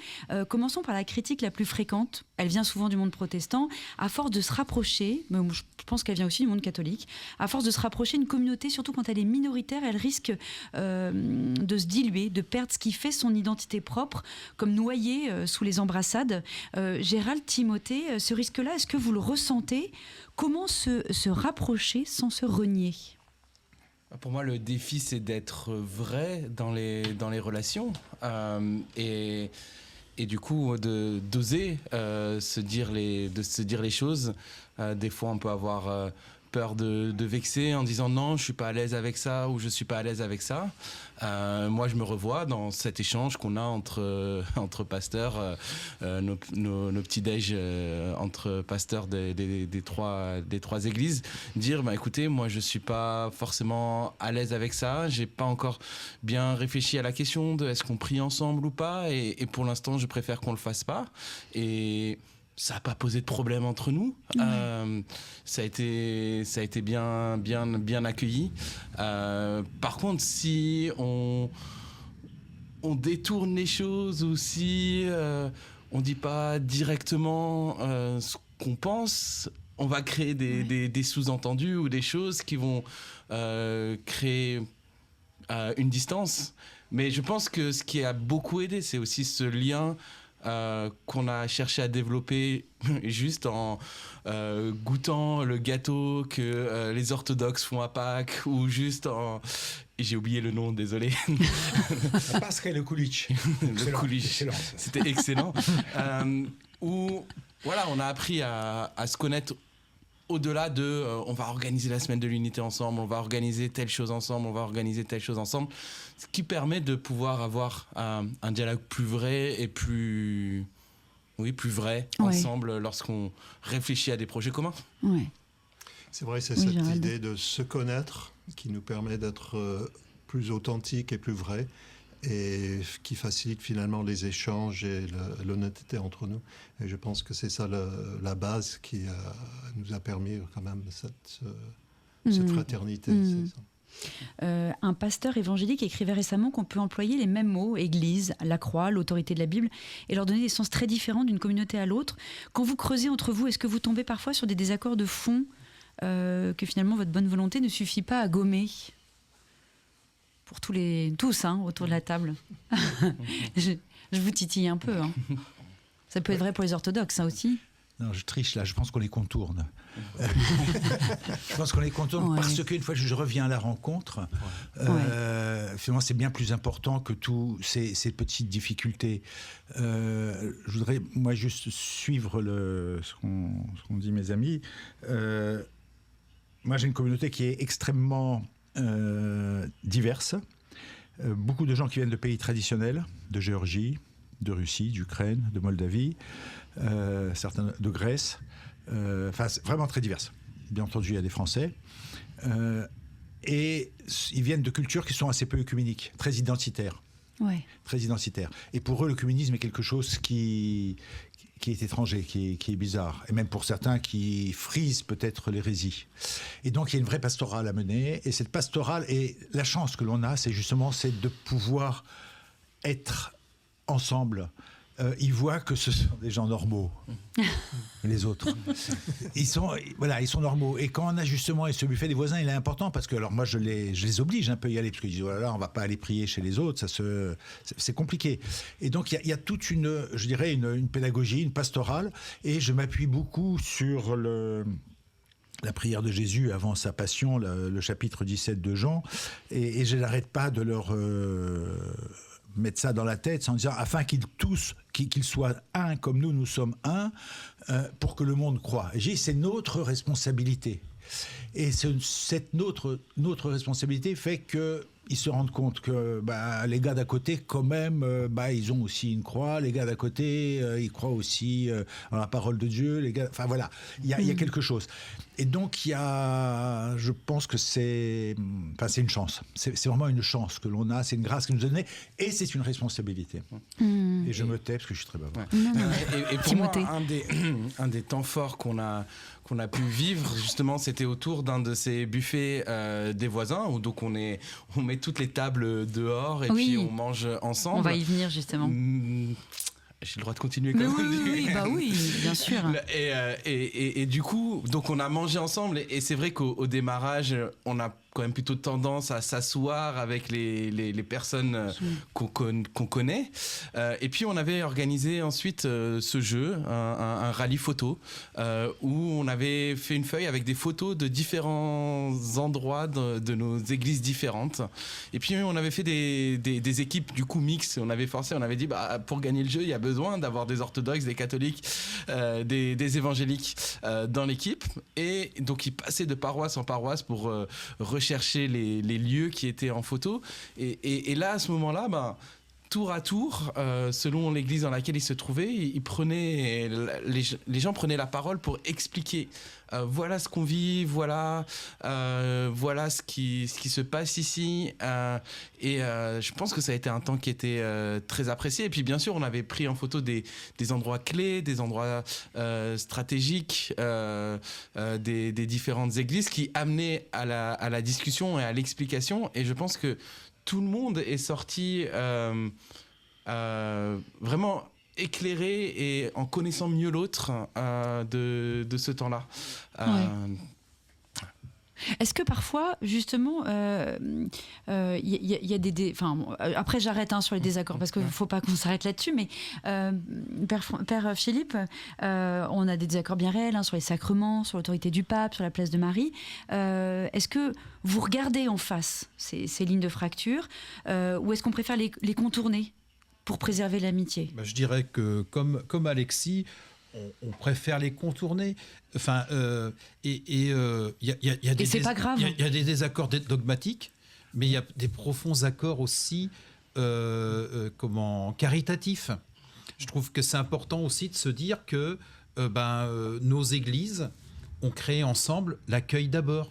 Commençons par la critique la plus fréquente. Elle vient souvent du monde protestant. À force de se rapprocher, mais je pense qu'elle vient aussi du monde catholique, à force de se rapprocher, une communauté, surtout quand elle est minoritaire, elle risque de se diluer, de perdre ce qui fait son identité propre, comme noyée sous les embrassades. Gérald, Timothée, ce risque-là, est-ce que vous le ressentez ? Comment se rapprocher sans se renier ? Pour moi, le défi, c'est d'être vrai dans les relations et du coup, d'oser se dire les choses. Des fois, on peut avoir peur de vexer en disant non, je suis pas à l'aise avec ça ou je suis pas à l'aise avec ça. Moi, je me revois dans cet échange qu'on a entre pasteurs, nos petits déj entre pasteurs des trois églises, dire écoutez, moi je suis pas forcément à l'aise avec ça, j'ai pas encore bien réfléchi à la question de est-ce qu'on prie ensemble ou pas, et pour l'instant je préfère qu'on le fasse pas, et ça n'a pas posé de problème entre nous. Ça a été bien accueilli. Par contre, si on détourne les choses, ou si on ne dit pas directement ce qu'on pense, on va créer des sous-entendus ou des choses qui vont créer une distance. Mais je pense que ce qui a beaucoup aidé, c'est aussi ce lien qu'on a cherché à développer juste en goûtant le gâteau que les orthodoxes font à Pâques, ou juste en... J'ai oublié le nom, désolé. La Pascha et le Kulich. Le Kulich. C'était excellent. Où voilà, on a appris à se connaître au-delà de on va organiser la semaine de l'unité ensemble, on va organiser telle chose ensemble, on va organiser telle chose ensemble, ce qui permet de pouvoir avoir un dialogue plus vrai et plus vrai ensemble lorsqu'on réfléchit à des projets communs. Ouais. C'est vrai, c'est cette idée de se connaître qui nous permet d'être plus authentique et plus vrai, et qui facilite finalement les échanges et l'honnêteté entre nous. Et je pense que c'est ça la base qui nous a permis quand même cette fraternité. C'est ça. Un pasteur évangélique écrivait récemment qu'on peut employer les mêmes mots, Église, la croix, l'autorité de la Bible, et leur donner des sens très différents d'une communauté à l'autre. Quand vous creusez entre vous, est-ce que vous tombez parfois sur des désaccords de fond que finalement votre bonne volonté ne suffit pas à gommer ? Pour tous autour de la table. je vous titille un peu. Ça peut être vrai pour les orthodoxes, aussi. Non, je triche là, je pense qu'on les contourne. Je pense qu'on les contourne parce qu'une fois que je reviens à la rencontre, finalement c'est bien plus important que tous ces petites difficultés. Je voudrais moi juste suivre ce qu'ont dit mes amis. Moi j'ai une communauté qui est extrêmement diverses, beaucoup de gens qui viennent de pays traditionnels, de Géorgie, de Russie, d'Ukraine, de Moldavie, certains de Grèce, vraiment très diverses. Bien entendu, il y a des Français, et ils viennent de cultures qui sont assez peu œcuméniques, très identitaires. Très identitaires. Et pour eux, l'œcuménisme est quelque chose qui est étranger, qui est bizarre, et même pour certains qui frisent peut-être l'hérésie. Et donc il y a une vraie pastorale à mener, et cette pastorale, et la chance que l'on a, c'est de pouvoir être ensemble. Ils voient que ce sont des gens normaux, les autres. Ils sont normaux. Et quand on a justement, et ce buffet des voisins, il est important, parce que alors moi je les oblige un peu à y aller, parce qu'ils disent voilà, on va pas aller prier chez les autres, c'est compliqué. Et donc il y a toute une pédagogie, une pastorale, et je m'appuie beaucoup sur la prière de Jésus avant sa passion, le chapitre 17 de Jean, et je n'arrête pas de leur mettre ça dans la tête en disant afin qu'ils soient un comme nous sommes un, pour que le monde croie. Et j'ai dit, c'est notre responsabilité. Et cette notre responsabilité fait qu'ils se rendent compte que les gars d'à côté, quand même, ils ont aussi une croix. Les gars d'à côté, ils croient aussi en la parole de Dieu. Les gars, enfin voilà, il y a quelque chose. Et donc je pense que c'est une chance. C'est vraiment une chance que l'on a. C'est une grâce qui nous est donnée, et c'est une responsabilité. Et je me tais parce que je suis très bavard. Et pour moi, un des temps forts qu'on a pu vivre, justement, c'était autour d'un de ces buffets des voisins, où donc on met toutes les tables dehors et puis on mange ensemble. On va y venir justement. J'ai le droit de continuer comme oui, bien sûr. Et du coup, donc on a mangé ensemble, et c'est vrai qu'au démarrage, on a quand même plutôt tendance à s'asseoir avec les personnes qu'on connaît. Et puis on avait organisé ensuite ce jeu, un rallye photo, où on avait fait une feuille avec des photos de différents endroits de nos églises différentes. Et puis on avait fait des équipes du coup mixtes. On avait dit pour gagner le jeu, il y a besoin d'avoir des orthodoxes, des catholiques, des évangéliques dans l'équipe. Et donc ils passaient de paroisse en paroisse pour rechercher les lieux qui étaient en photo. Et là, à ce moment-là, tour à tour, selon l'église dans laquelle ils se trouvaient, les gens prenaient la parole pour expliquer. Voilà ce qu'on vit, voilà ce qui se passe ici. Et je pense que ça a été un temps qui était très apprécié. Et puis bien sûr, on avait pris en photo des endroits clés, des endroits stratégiques, des différentes églises qui amenaient à la discussion et à l'explication. Et je pense que tout le monde est sorti vraiment éclairé et en connaissant mieux l'autre de ce temps-là. Est-ce que parfois, justement, y a des... après, j'arrête sur les désaccords parce qu'il ne faut pas qu'on s'arrête là-dessus, mais Père Philippe, on a des désaccords bien réels sur les sacrements, sur l'autorité du pape, sur la place de Marie. Est-ce que vous regardez en face ces lignes de fracture ou est-ce qu'on préfère les contourner pour préserver l'amitié ? Je dirais que, comme Alexis, on préfère les contourner. C'est pas grave. Il y a des désaccords dogmatiques, mais il y a des profonds accords aussi caritatifs. Je trouve que c'est important aussi de se dire que nos églises ont créé ensemble l'accueil d'abord.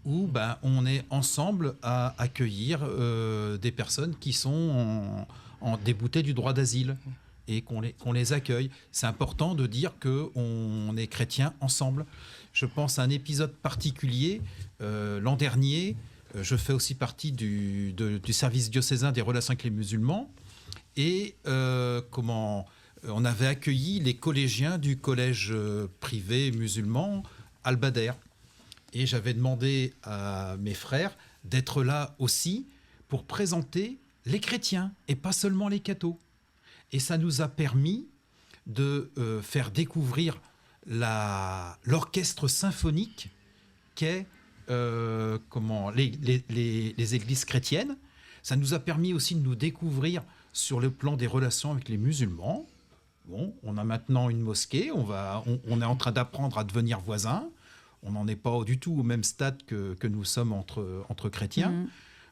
Où on est ensemble à accueillir des personnes qui sont déboutées du droit d'asile. Et qu'on les accueille. C'est important de dire qu'on est chrétiens ensemble. Je pense à un épisode particulier. L'an dernier, je fais aussi partie du service diocésain des relations avec les musulmans. Et on avait accueilli les collégiens du collège privé musulman Al-Bader. Et j'avais demandé à mes frères d'être là aussi pour présenter les chrétiens et pas seulement les cathos. Et ça nous a permis de faire découvrir l'orchestre symphonique qu'est les églises chrétiennes. Ça nous a permis aussi de nous découvrir sur le plan des relations avec les musulmans. Bon, on a maintenant une mosquée, on est en train d'apprendre à devenir voisins. On n'en est pas du tout au même stade que nous sommes entre chrétiens.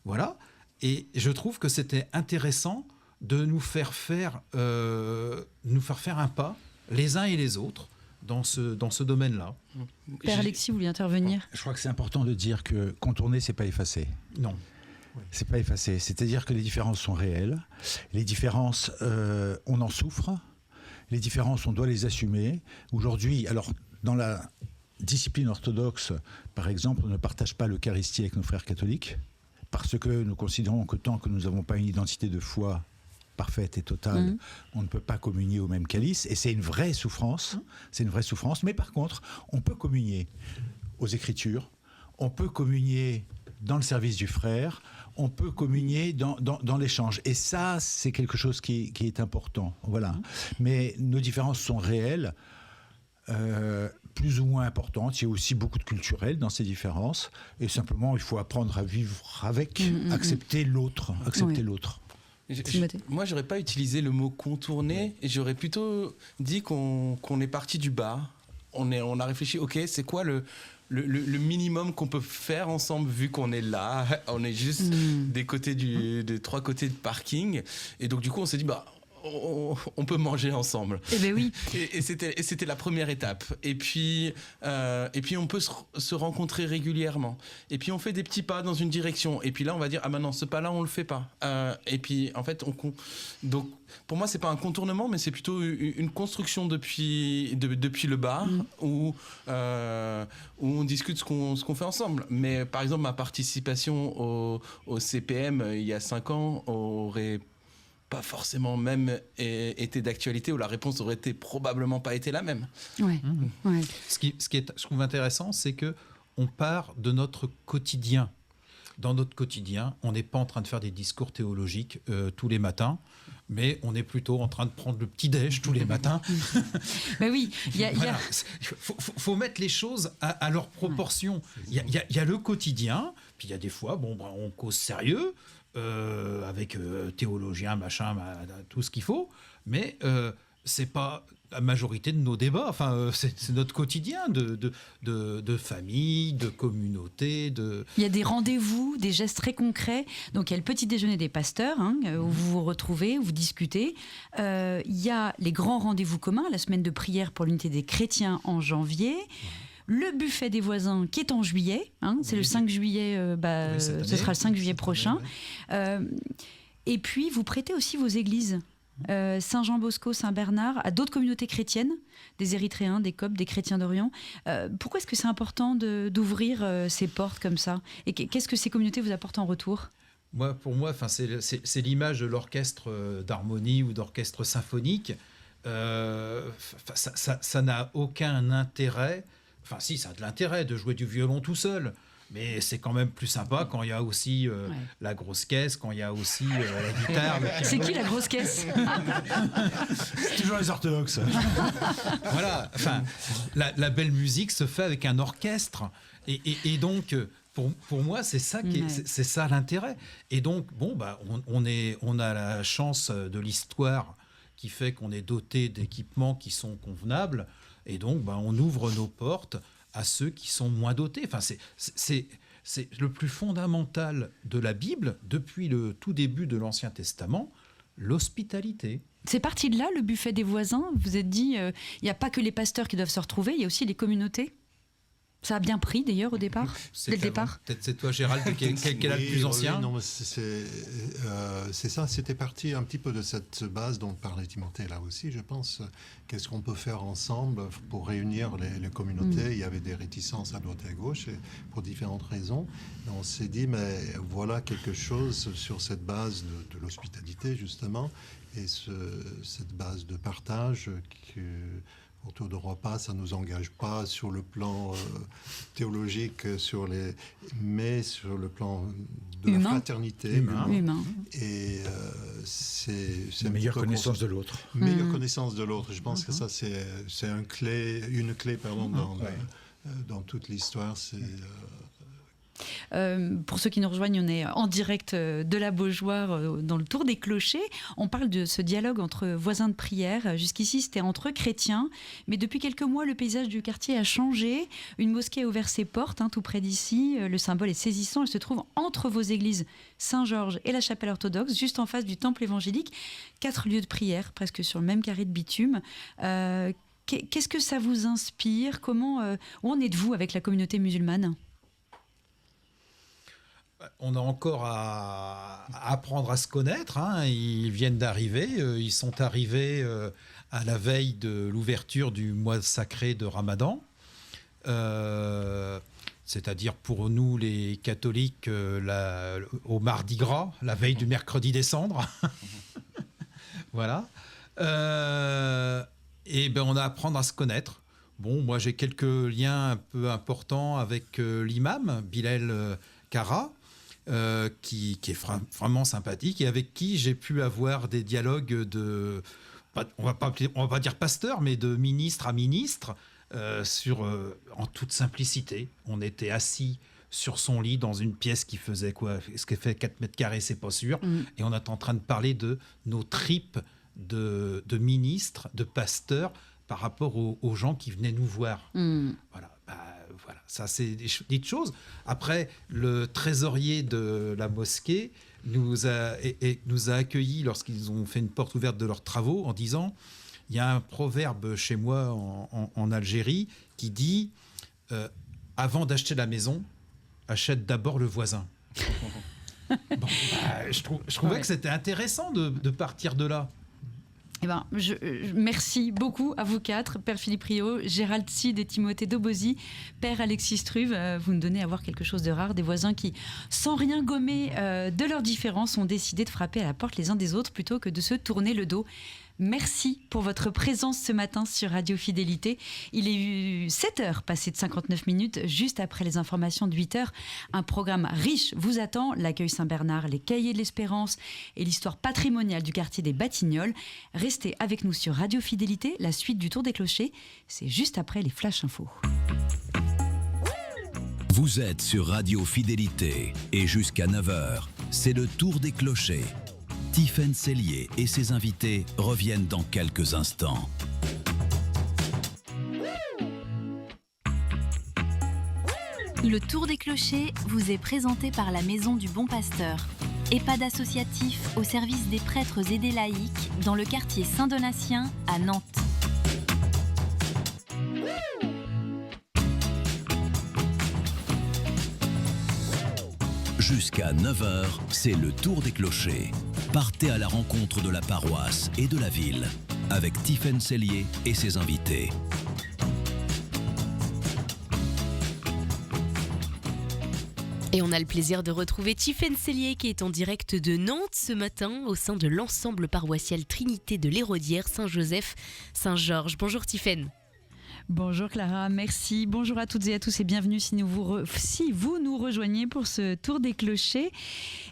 Voilà. Et je trouve que c'était intéressant de nous faire faire un pas les uns et les autres dans ce domaine-là. Père Alexis, vous voulez intervenir ? Je crois que c'est important de dire que contourner, c'est pas effacer. Non. C'est pas effacer. C'est-à-dire que les différences sont réelles. Les différences, on en souffre. Les différences, on doit les assumer. Aujourd'hui, alors, dans la discipline orthodoxe, par exemple, on ne partage pas l'Eucharistie avec nos frères catholiques parce que nous considérons que tant que nous n'avons pas une identité de foi parfaite et totale, on ne peut pas communier au même calice, et c'est une vraie souffrance. C'est une vraie souffrance. Mais par contre, on peut communier aux Écritures, on peut communier dans le service du frère, on peut communier dans l'échange. Et ça, c'est quelque chose qui est important. Voilà. Mais nos différences sont réelles, plus ou moins importantes. Il y a aussi beaucoup de culturel dans ces différences. Et simplement, il faut apprendre à vivre avec, accepter l'autre. Accepter l'autre. Moi, j'aurais pas utilisé le mot contourner, et j'aurais plutôt dit qu'on est parti du bas. On a réfléchi, ok, c'est quoi le minimum qu'on peut faire ensemble vu qu'on est là, on est juste des trois côtés de parking, et donc du coup on s'est dit on peut manger ensemble. Eh ben oui. Et c'était la première étape. Et puis on peut se rencontrer régulièrement. Et puis on fait des petits pas dans une direction. Et puis là on va dire non, ce pas-là on le fait pas. Et puis en fait donc pour moi c'est pas un contournement, mais c'est plutôt une construction depuis le bas où on discute ce qu'on fait ensemble. Mais par exemple ma participation au CPM il y a 5 ans aurait pas forcément même été d'actualité, ou la réponse aurait probablement pas été la même. Ouais. Ce que je trouve intéressant, c'est que on part de notre quotidien. Dans notre quotidien, on n'est pas en train de faire des discours théologiques tous les matins, mais on est plutôt en train de prendre le petit-déj tous les matins. Ben oui, faut mettre les choses à leur proportion. Il y a le quotidien, puis il y a des fois, on cause sérieux, avec théologiens, machin, tout ce qu'il faut, mais c'est pas la majorité de nos débats. Enfin, c'est notre quotidien de famille, de communauté. Il y a des rendez-vous, des gestes très concrets. Donc, il y a le petit déjeuner des pasteurs, où vous vous retrouvez, où vous discutez. Il y a les grands rendez-vous communs, la semaine de prière pour l'unité des chrétiens en janvier. Le buffet des voisins qui est en juillet. C'est le 5 juillet, ce sera le 5 juillet prochain. Et puis, vous prêtez aussi vos églises. Saint-Jean-Bosco, Saint-Bernard, à d'autres communautés chrétiennes, des Érythréens, des Coptes, des chrétiens d'Orient. Pourquoi est-ce que c'est important d'ouvrir ces portes comme ça? Et qu'est-ce que ces communautés vous apportent en retour? Pour moi, c'est l'image de l'orchestre d'harmonie ou d'orchestre symphonique. Ça n'a aucun intérêt. Enfin, si, ça a de l'intérêt de jouer du violon tout seul. Mais c'est quand même plus sympa quand il y a aussi la grosse caisse, quand il y a aussi la guitare. C'est qui la grosse caisse? C'est toujours les orthodoxes. Voilà, enfin, la belle musique se fait avec un orchestre. Et donc, pour moi, c'est ça, c'est ça l'intérêt. Et donc, on a la chance de l'histoire qui fait qu'on est doté d'équipements qui sont convenables. Et donc, on ouvre nos portes à ceux qui sont moins dotés. Enfin, c'est le plus fondamental de la Bible, depuis le tout début de l'Ancien Testament, l'hospitalité. C'est parti de là, le buffet des voisins. Vous vous êtes dit, il n'y a pas que les pasteurs qui doivent se retrouver, il y a aussi les communautés. Ça a bien pris d'ailleurs au départ, dès le départ. Peut-être c'est toi, Gérald, qui est le plus ancien. Non, c'est ça. C'était parti un petit peu de cette base dont parlait Timothée là aussi, je pense. Qu'est-ce qu'on peut faire ensemble pour réunir les communautés? Il y avait des réticences à droite et à gauche pour différentes raisons. Et on s'est dit, mais voilà quelque chose sur cette base de l'hospitalité justement, et cette base de partage autour de repas, ça ne nous engage pas sur le plan théologique, mais sur le plan de la fraternité. Humain. Et c'est une meilleure connaissance de l'autre. Meilleure connaissance de l'autre. Je pense que ça, c'est une clé dans toute l'histoire. Pour ceux qui nous rejoignent, on est en direct de la Beaujoire dans le Tour des Clochers. On parle de ce dialogue entre voisins de prière. Jusqu'ici, c'était entre chrétiens. Mais depuis quelques mois, le paysage du quartier a changé. Une mosquée a ouvert ses portes tout près d'ici. Le symbole est saisissant. Elle se trouve entre vos églises Saint-Georges et la chapelle orthodoxe, juste en face du temple évangélique. 4 lieux de prière, presque sur le même carré de bitume. Qu'est-ce que ça vous inspire? Où en êtes-vous avec la communauté musulmane? On a encore à apprendre à se connaître. Ils viennent d'arriver. Ils sont arrivés à la veille de l'ouverture du mois sacré de Ramadan. C'est-à-dire pour nous, les catholiques, au Mardi Gras, la veille du mercredi des cendres. Voilà. Et on a à apprendre à se connaître. Moi, j'ai quelques liens un peu importants avec l'imam, Bilal Kara, qui est vraiment sympathique et avec qui j'ai pu avoir des dialogues on va pas dire pasteur, mais de ministre à ministre, en toute simplicité. On était assis sur son lit dans une pièce qui faisait ce qui fait 4 mètres carrés, c'est pas sûr. Et on est en train de parler de nos tripes de ministres, de pasteurs, par rapport aux gens qui venaient nous voir. Voilà. Voilà, ça c'est des choses. Après, le trésorier de la mosquée nous a accueillis lorsqu'ils ont fait une porte ouverte de leurs travaux en disant, il y a un proverbe chez moi en Algérie qui dit avant d'acheter la maison, achète d'abord le voisin. Je trouvais que c'était intéressant de partir de là. Merci beaucoup à vous 4, Père Philippe Riot, Gérald Cid et Timothée Dobozy, Père Alexis Struve. Vous nous donnez à voir quelque chose de rare, des voisins qui, sans rien gommer de leurs différences, ont décidé de frapper à la porte les uns des autres plutôt que de se tourner le dos. Merci pour votre présence ce matin sur Radio Fidélité. Il est 7h, passé de 59 minutes, juste après les informations de 8h. Un programme riche vous attend, l'accueil Saint-Bernard, les cahiers de l'espérance et l'histoire patrimoniale du quartier des Batignolles. Restez avec nous sur Radio Fidélité, la suite du Tour des Clochers, c'est juste après les Flash Infos. Vous êtes sur Radio Fidélité et jusqu'à 9h, c'est le Tour des Clochers. Tiffaine Sellier et ses invités reviennent dans quelques instants. Le Tour des Clochers vous est présenté par la Maison du Bon Pasteur, EHPAD associatif au service des prêtres et des laïcs dans le quartier Saint-Donatien à Nantes. Jusqu'à 9h, c'est le Tour des Clochers. Partez à la rencontre de la paroisse et de la ville avec Tiffaine Sellier et ses invités. Et on a le plaisir de retrouver Tiffaine Sellier qui est en direct de Nantes ce matin au sein de l'ensemble paroissial Trinité de l'Hérodière Saint-Joseph-Saint-Georges. Bonjour Tiffaine. Bonjour Clara, merci. Bonjour à toutes et à tous et bienvenue si vous nous rejoignez pour ce Tour des Clochers.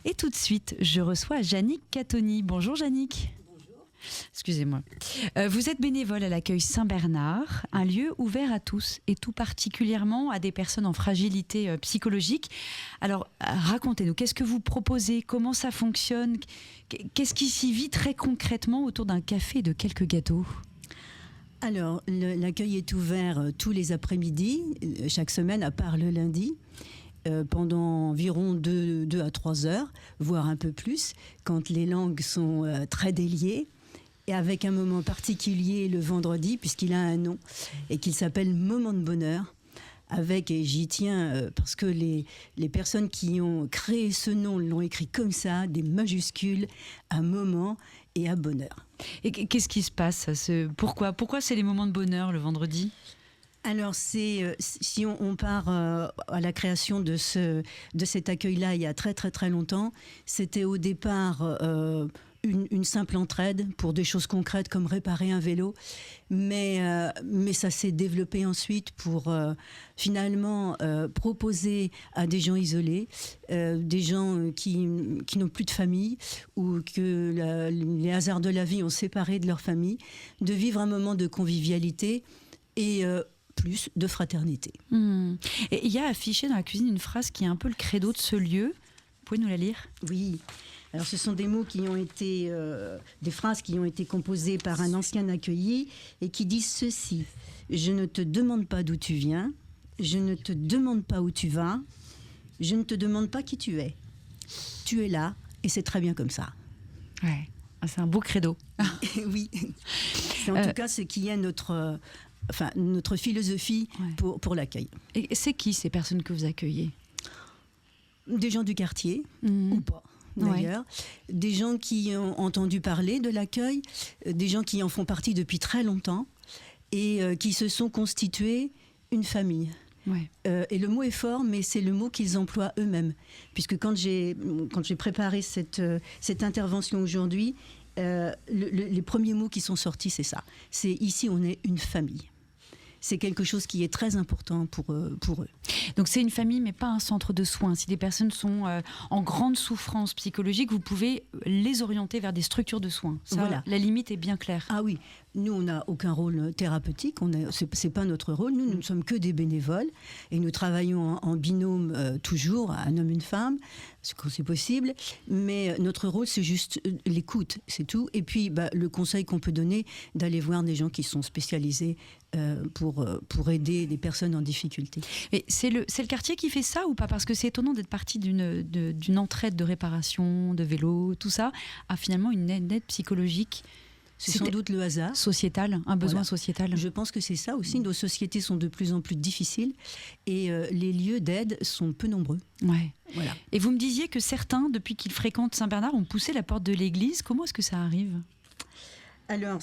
Et tout de suite, je reçois Jannick Catoni. Bonjour Jannick. Bonjour. Excusez-moi. Vous êtes bénévole à l'accueil Saint-Bernard, un lieu ouvert à tous et tout particulièrement à des personnes en fragilité psychologique. Alors racontez-nous, qu'est-ce que vous proposez? Comment ça fonctionne? Qu'est-ce qui s'y vit très concrètement autour d'un café et de quelques gâteaux? Alors, l'accueil est ouvert tous les après-midi, chaque semaine, à part le lundi, pendant environ 2 à 3 heures, voire un peu plus, quand les langues sont très déliées, et avec un moment particulier le vendredi, puisqu'il a un nom, et qu'il s'appelle Moment de bonheur, avec, et j'y tiens, parce que les personnes qui ont créé ce nom l'ont écrit comme ça, des majuscules, à moment et à bonheur. Et qu'est-ce qui se passe? Pourquoi c'est les moments de bonheur le vendredi? Alors, si on part à la création de cet accueil-là il y a très très très longtemps, c'était au départ une simple entraide pour des choses concrètes comme réparer un vélo, mais ça s'est développé ensuite pour finalement proposer à des gens isolés, des gens qui n'ont plus de famille ou que les hasards de la vie ont séparé de leur famille, de vivre un moment de convivialité et plus de fraternité. Et il y a affiché dans la cuisine une phrase qui est un peu le credo de ce lieu. Vous pouvez nous la lire? Oui. Alors, ce sont des mots qui ont été, des phrases qui ont été composées par un ancien accueilli et qui disent ceci: je ne te demande pas d'où tu viens, je ne te demande pas où tu vas, je ne te demande pas qui tu es. Tu es là et c'est très bien comme ça. Ouais, c'est un beau credo. Oui, c'est en tout cas ce qui est notre philosophie pour l'accueil. Et c'est qui ces personnes que vous accueillez? Des gens du quartier, ou pas d'ailleurs, des gens qui ont entendu parler de l'accueil, des gens qui en font partie depuis très longtemps et qui se sont constitués une famille. Et le mot est fort, mais c'est le mot qu'ils emploient eux-mêmes. Puisque quand j'ai préparé cette intervention aujourd'hui, les premiers mots qui sont sortis, c'est ça. C'est ici, on est une famille. C'est quelque chose qui est très important pour eux. Donc c'est une famille, mais pas un centre de soins. Si des personnes sont en grande souffrance psychologique, vous pouvez les orienter vers des structures de soins. Ça, voilà. La limite est bien claire. Ah oui, nous on n'a aucun rôle thérapeutique, c'est pas notre rôle. Nous ne sommes que des bénévoles et nous travaillons en binôme toujours, un homme, une femme, quand c'est possible. Mais notre rôle, c'est juste l'écoute, c'est tout. Et puis le conseil qu'on peut donner, d'aller voir des gens qui sont spécialisés pour aider des personnes en difficulté. Mais c'est le quartier qui fait ça ou pas? Parce que c'est étonnant d'être parti d'une entraide de réparation, de vélo, tout ça, à finalement une aide psychologique. C'est sans doute le hasard. Sociétal, un besoin sociétal. Je pense que c'est ça aussi. Nos sociétés sont de plus en plus difficiles et les lieux d'aide sont peu nombreux. Ouais. Voilà. Et vous me disiez que certains, depuis qu'ils fréquentent Saint-Bernard, ont poussé la porte de l'église. Comment est-ce que ça arrive? Alors,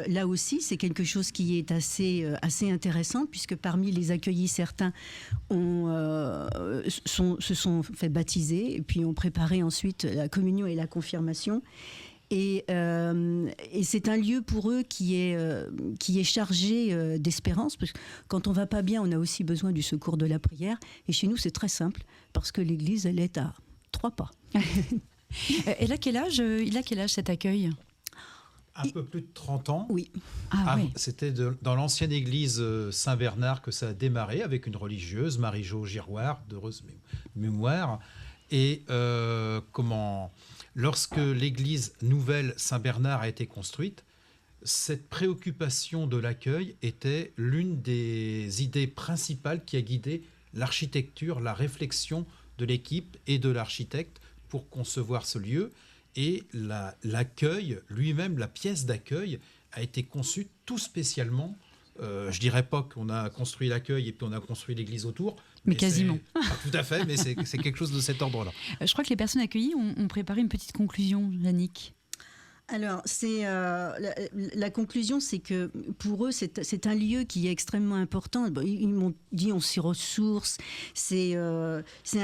là aussi, c'est quelque chose qui est assez intéressant, puisque parmi les accueillis, certains se sont fait baptiser, et puis ont préparé ensuite la communion et la confirmation. Et c'est un lieu pour eux qui est chargé d'espérance, parce que quand on va pas bien, on a aussi besoin du secours de la prière. Et chez nous, c'est très simple, parce que l'église, elle est à 3 pas. Il a quel âge cet accueil ? Un peu plus de 30 ans. Oui. Oui. C'était dans l'ancienne église Saint-Bernard que ça a démarré, avec une religieuse, Marie-Jo Giroir, d'heureuse mémoire. Et lorsque l'église nouvelle Saint-Bernard a été construite, cette préoccupation de l'accueil était l'une des idées principales qui a guidé l'architecture, la réflexion de l'équipe et de l'architecte pour concevoir ce lieu. Et l'accueil, lui-même, la pièce d'accueil, a été conçue tout spécialement. Je dirais pas qu'on a construit l'accueil et puis on a construit l'église autour. Mais quasiment. Tout à fait, mais c'est quelque chose de cet ordre-là. Je crois que les personnes accueillies ont préparé une petite conclusion, Yannick. Alors, la conclusion, c'est que pour eux, c'est un lieu qui est extrêmement important. Ils m'ont dit on s'y ressource, c'est un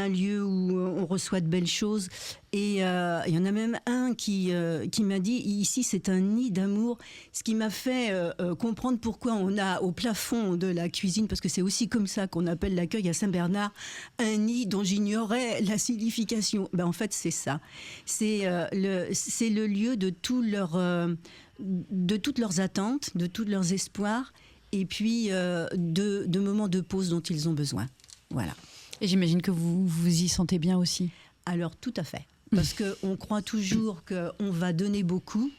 lieu où on reçoit de belles choses. Et il y en a même un qui m'a dit, ici c'est un nid d'amour, ce qui m'a fait comprendre pourquoi on a au plafond de la cuisine, parce que c'est aussi comme ça qu'on appelle l'accueil à Saint-Bernard, un nid dont j'ignorais la signification. En fait c'est ça, c'est le lieu de toutes leurs attentes, de tous leurs espoirs, et puis de moments de pause dont ils ont besoin. Voilà. Et j'imagine que vous y sentez bien aussi. Alors tout à fait. Parce qu'on croit toujours qu'on va donner beaucoup,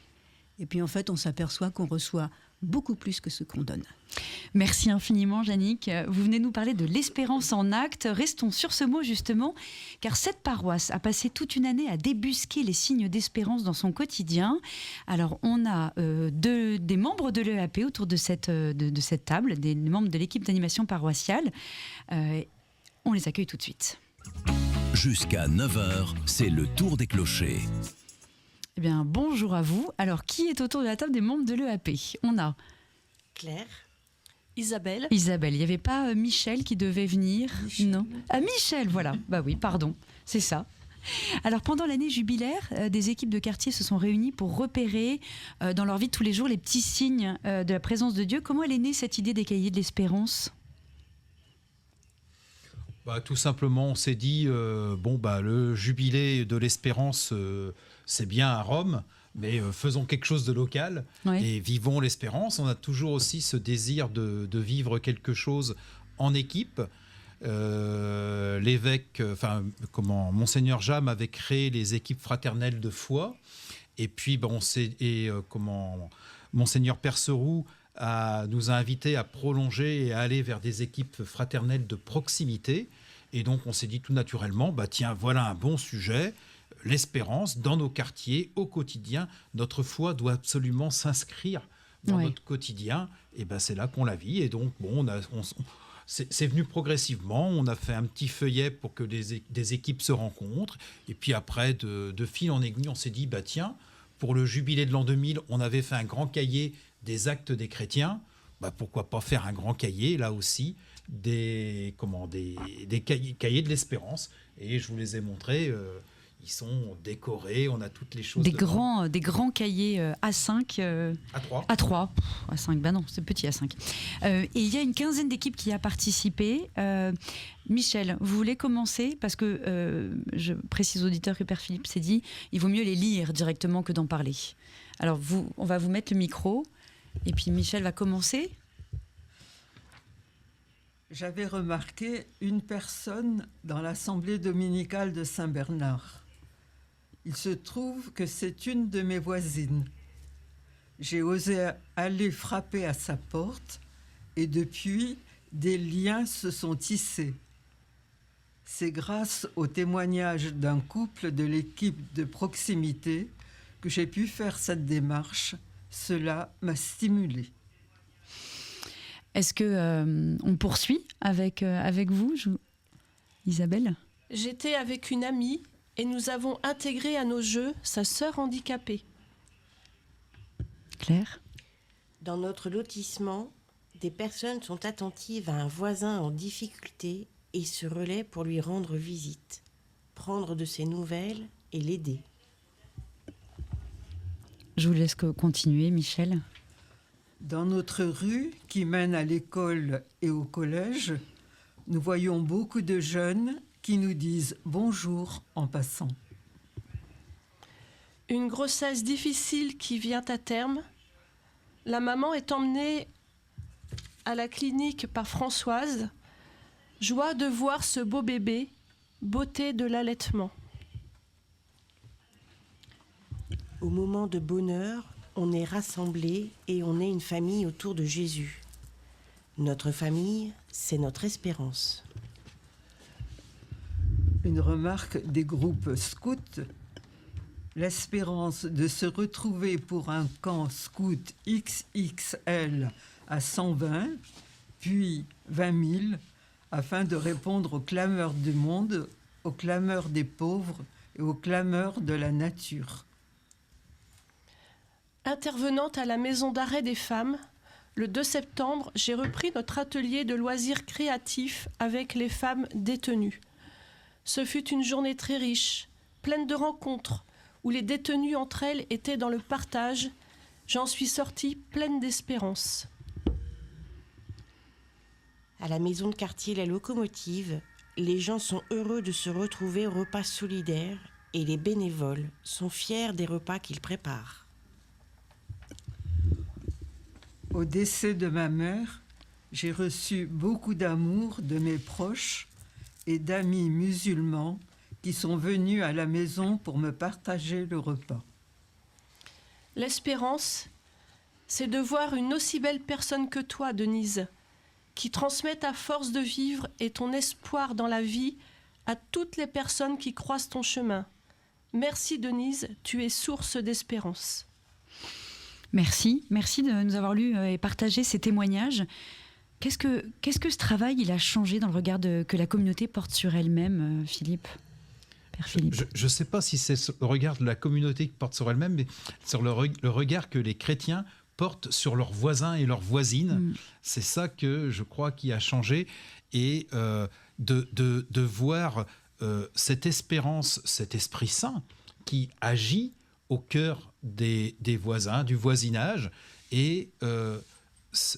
et puis en fait, on s'aperçoit qu'on reçoit beaucoup plus que ce qu'on donne. Merci infiniment, Yannick. Vous venez nous parler de l'espérance en acte. Restons sur ce mot, justement, car cette paroisse a passé toute une année à débusquer les signes d'espérance dans son quotidien. Alors, on a des membres de l'EAP autour de cette table, des membres de l'équipe d'animation paroissiale. On les accueille tout de suite. Jusqu'à 9h, c'est le tour des clochers. Eh bien, bonjour à vous. Alors, qui est autour de la table des membres de l'EAP ? On a Claire, Isabelle. Isabelle, il n'y avait pas Michel qui devait venir ? Michel. Non. Ah, Michel, voilà. Bah oui, pardon, c'est ça. Alors, pendant l'année jubilaire, des équipes de quartier se sont réunies pour repérer dans leur vie de tous les jours les petits signes de la présence de Dieu. Comment elle est née, cette idée des cahiers de l'espérance ? Tout simplement, on s'est dit, le jubilé de l'espérance, c'est bien à Rome, mais faisons quelque chose de local et vivons l'espérance. On a toujours aussi ce désir de vivre quelque chose en équipe. L'évêque, Monseigneur Jam avait créé les équipes fraternelles de foi. Et puis, Monseigneur Perceroux nous a invités à prolonger et à aller vers des équipes fraternelles de proximité. Et donc, on s'est dit tout naturellement, voilà un bon sujet, l'espérance dans nos quartiers, au quotidien. Notre foi doit absolument s'inscrire dans notre quotidien. Et c'est là qu'on la vit. Et donc, c'est venu progressivement. On a fait un petit feuillet pour que des équipes se rencontrent. Et puis après, de fil en aiguille, on s'est dit, pour le jubilé de l'an 2000, on avait fait un grand cahier des actes des chrétiens, pourquoi pas faire un grand cahier, là aussi, des cahiers de l'espérance. Et je vous les ai montrés, ils sont décorés, on a toutes les choses. Des grands cahiers A5. A3. A3, A5, non, c'est petit A5. Et il y a une quinzaine d'équipes qui a participé. Michel, vous voulez commencer ? Parce que, je précise aux auditeurs que Père Philippe s'est dit, il vaut mieux les lire directement que d'en parler. Alors, on va vous mettre le micro. Et puis Michel va commencer. J'avais remarqué une personne dans l'assemblée dominicale de Saint-Bernard. Il se trouve que c'est une de mes voisines. J'ai osé aller frapper à sa porte et depuis, des liens se sont tissés. C'est grâce au témoignage d'un couple de l'équipe de proximité que j'ai pu faire cette démarche. Cela m'a stimulée. Est-ce qu'on poursuit avec vous, Isabelle ? J'étais avec une amie et nous avons intégré à nos jeux sa sœur handicapée. Claire ? Dans notre lotissement, des personnes sont attentives à un voisin en difficulté et se relaient pour lui rendre visite, prendre de ses nouvelles et l'aider. Je vous laisse continuer, Michel. Dans notre rue qui mène à l'école et au collège, nous voyons beaucoup de jeunes qui nous disent bonjour en passant. Une grossesse difficile qui vient à terme. La maman est emmenée à la clinique par Françoise. Joie de voir ce beau bébé, beauté de l'allaitement. Au moment de bonheur, on est rassemblés et on est une famille autour de Jésus. Notre famille, c'est notre espérance. Une remarque des groupes scouts. L'espérance de se retrouver pour un camp scout XXL à 120, puis 20 000, afin de répondre aux clameurs du monde, aux clameurs des pauvres et aux clameurs de la nature. Intervenante à la maison d'arrêt des femmes, le 2 septembre, j'ai repris notre atelier de loisirs créatifs avec les femmes détenues. Ce fut une journée très riche, pleine de rencontres, où les détenues entre elles étaient dans le partage. J'en suis sortie pleine d'espérance. À la maison de quartier La Locomotive, les gens sont heureux de se retrouver au repas solidaire et les bénévoles sont fiers des repas qu'ils préparent. Au décès de ma mère, j'ai reçu beaucoup d'amour de mes proches et d'amis musulmans qui sont venus à la maison pour me partager le repas. L'espérance, c'est de voir une aussi belle personne que toi, Denise, qui transmet ta force de vivre et ton espoir dans la vie à toutes les personnes qui croisent ton chemin. Merci Denise, tu es source d'espérance. Merci de nous avoir lu et partagé ces témoignages. Qu'est-ce que ce travail il a changé dans le regard que la communauté porte sur elle-même, Philippe ? Père Philippe. Je ne sais pas si c'est le regard de la communauté qui porte sur elle-même, mais sur le regard que les chrétiens portent sur leurs voisins et leurs voisines. C'est ça que je crois qui a changé. Et de voir cette espérance, cet Esprit Saint qui agit au cœur des voisins, du voisinage, et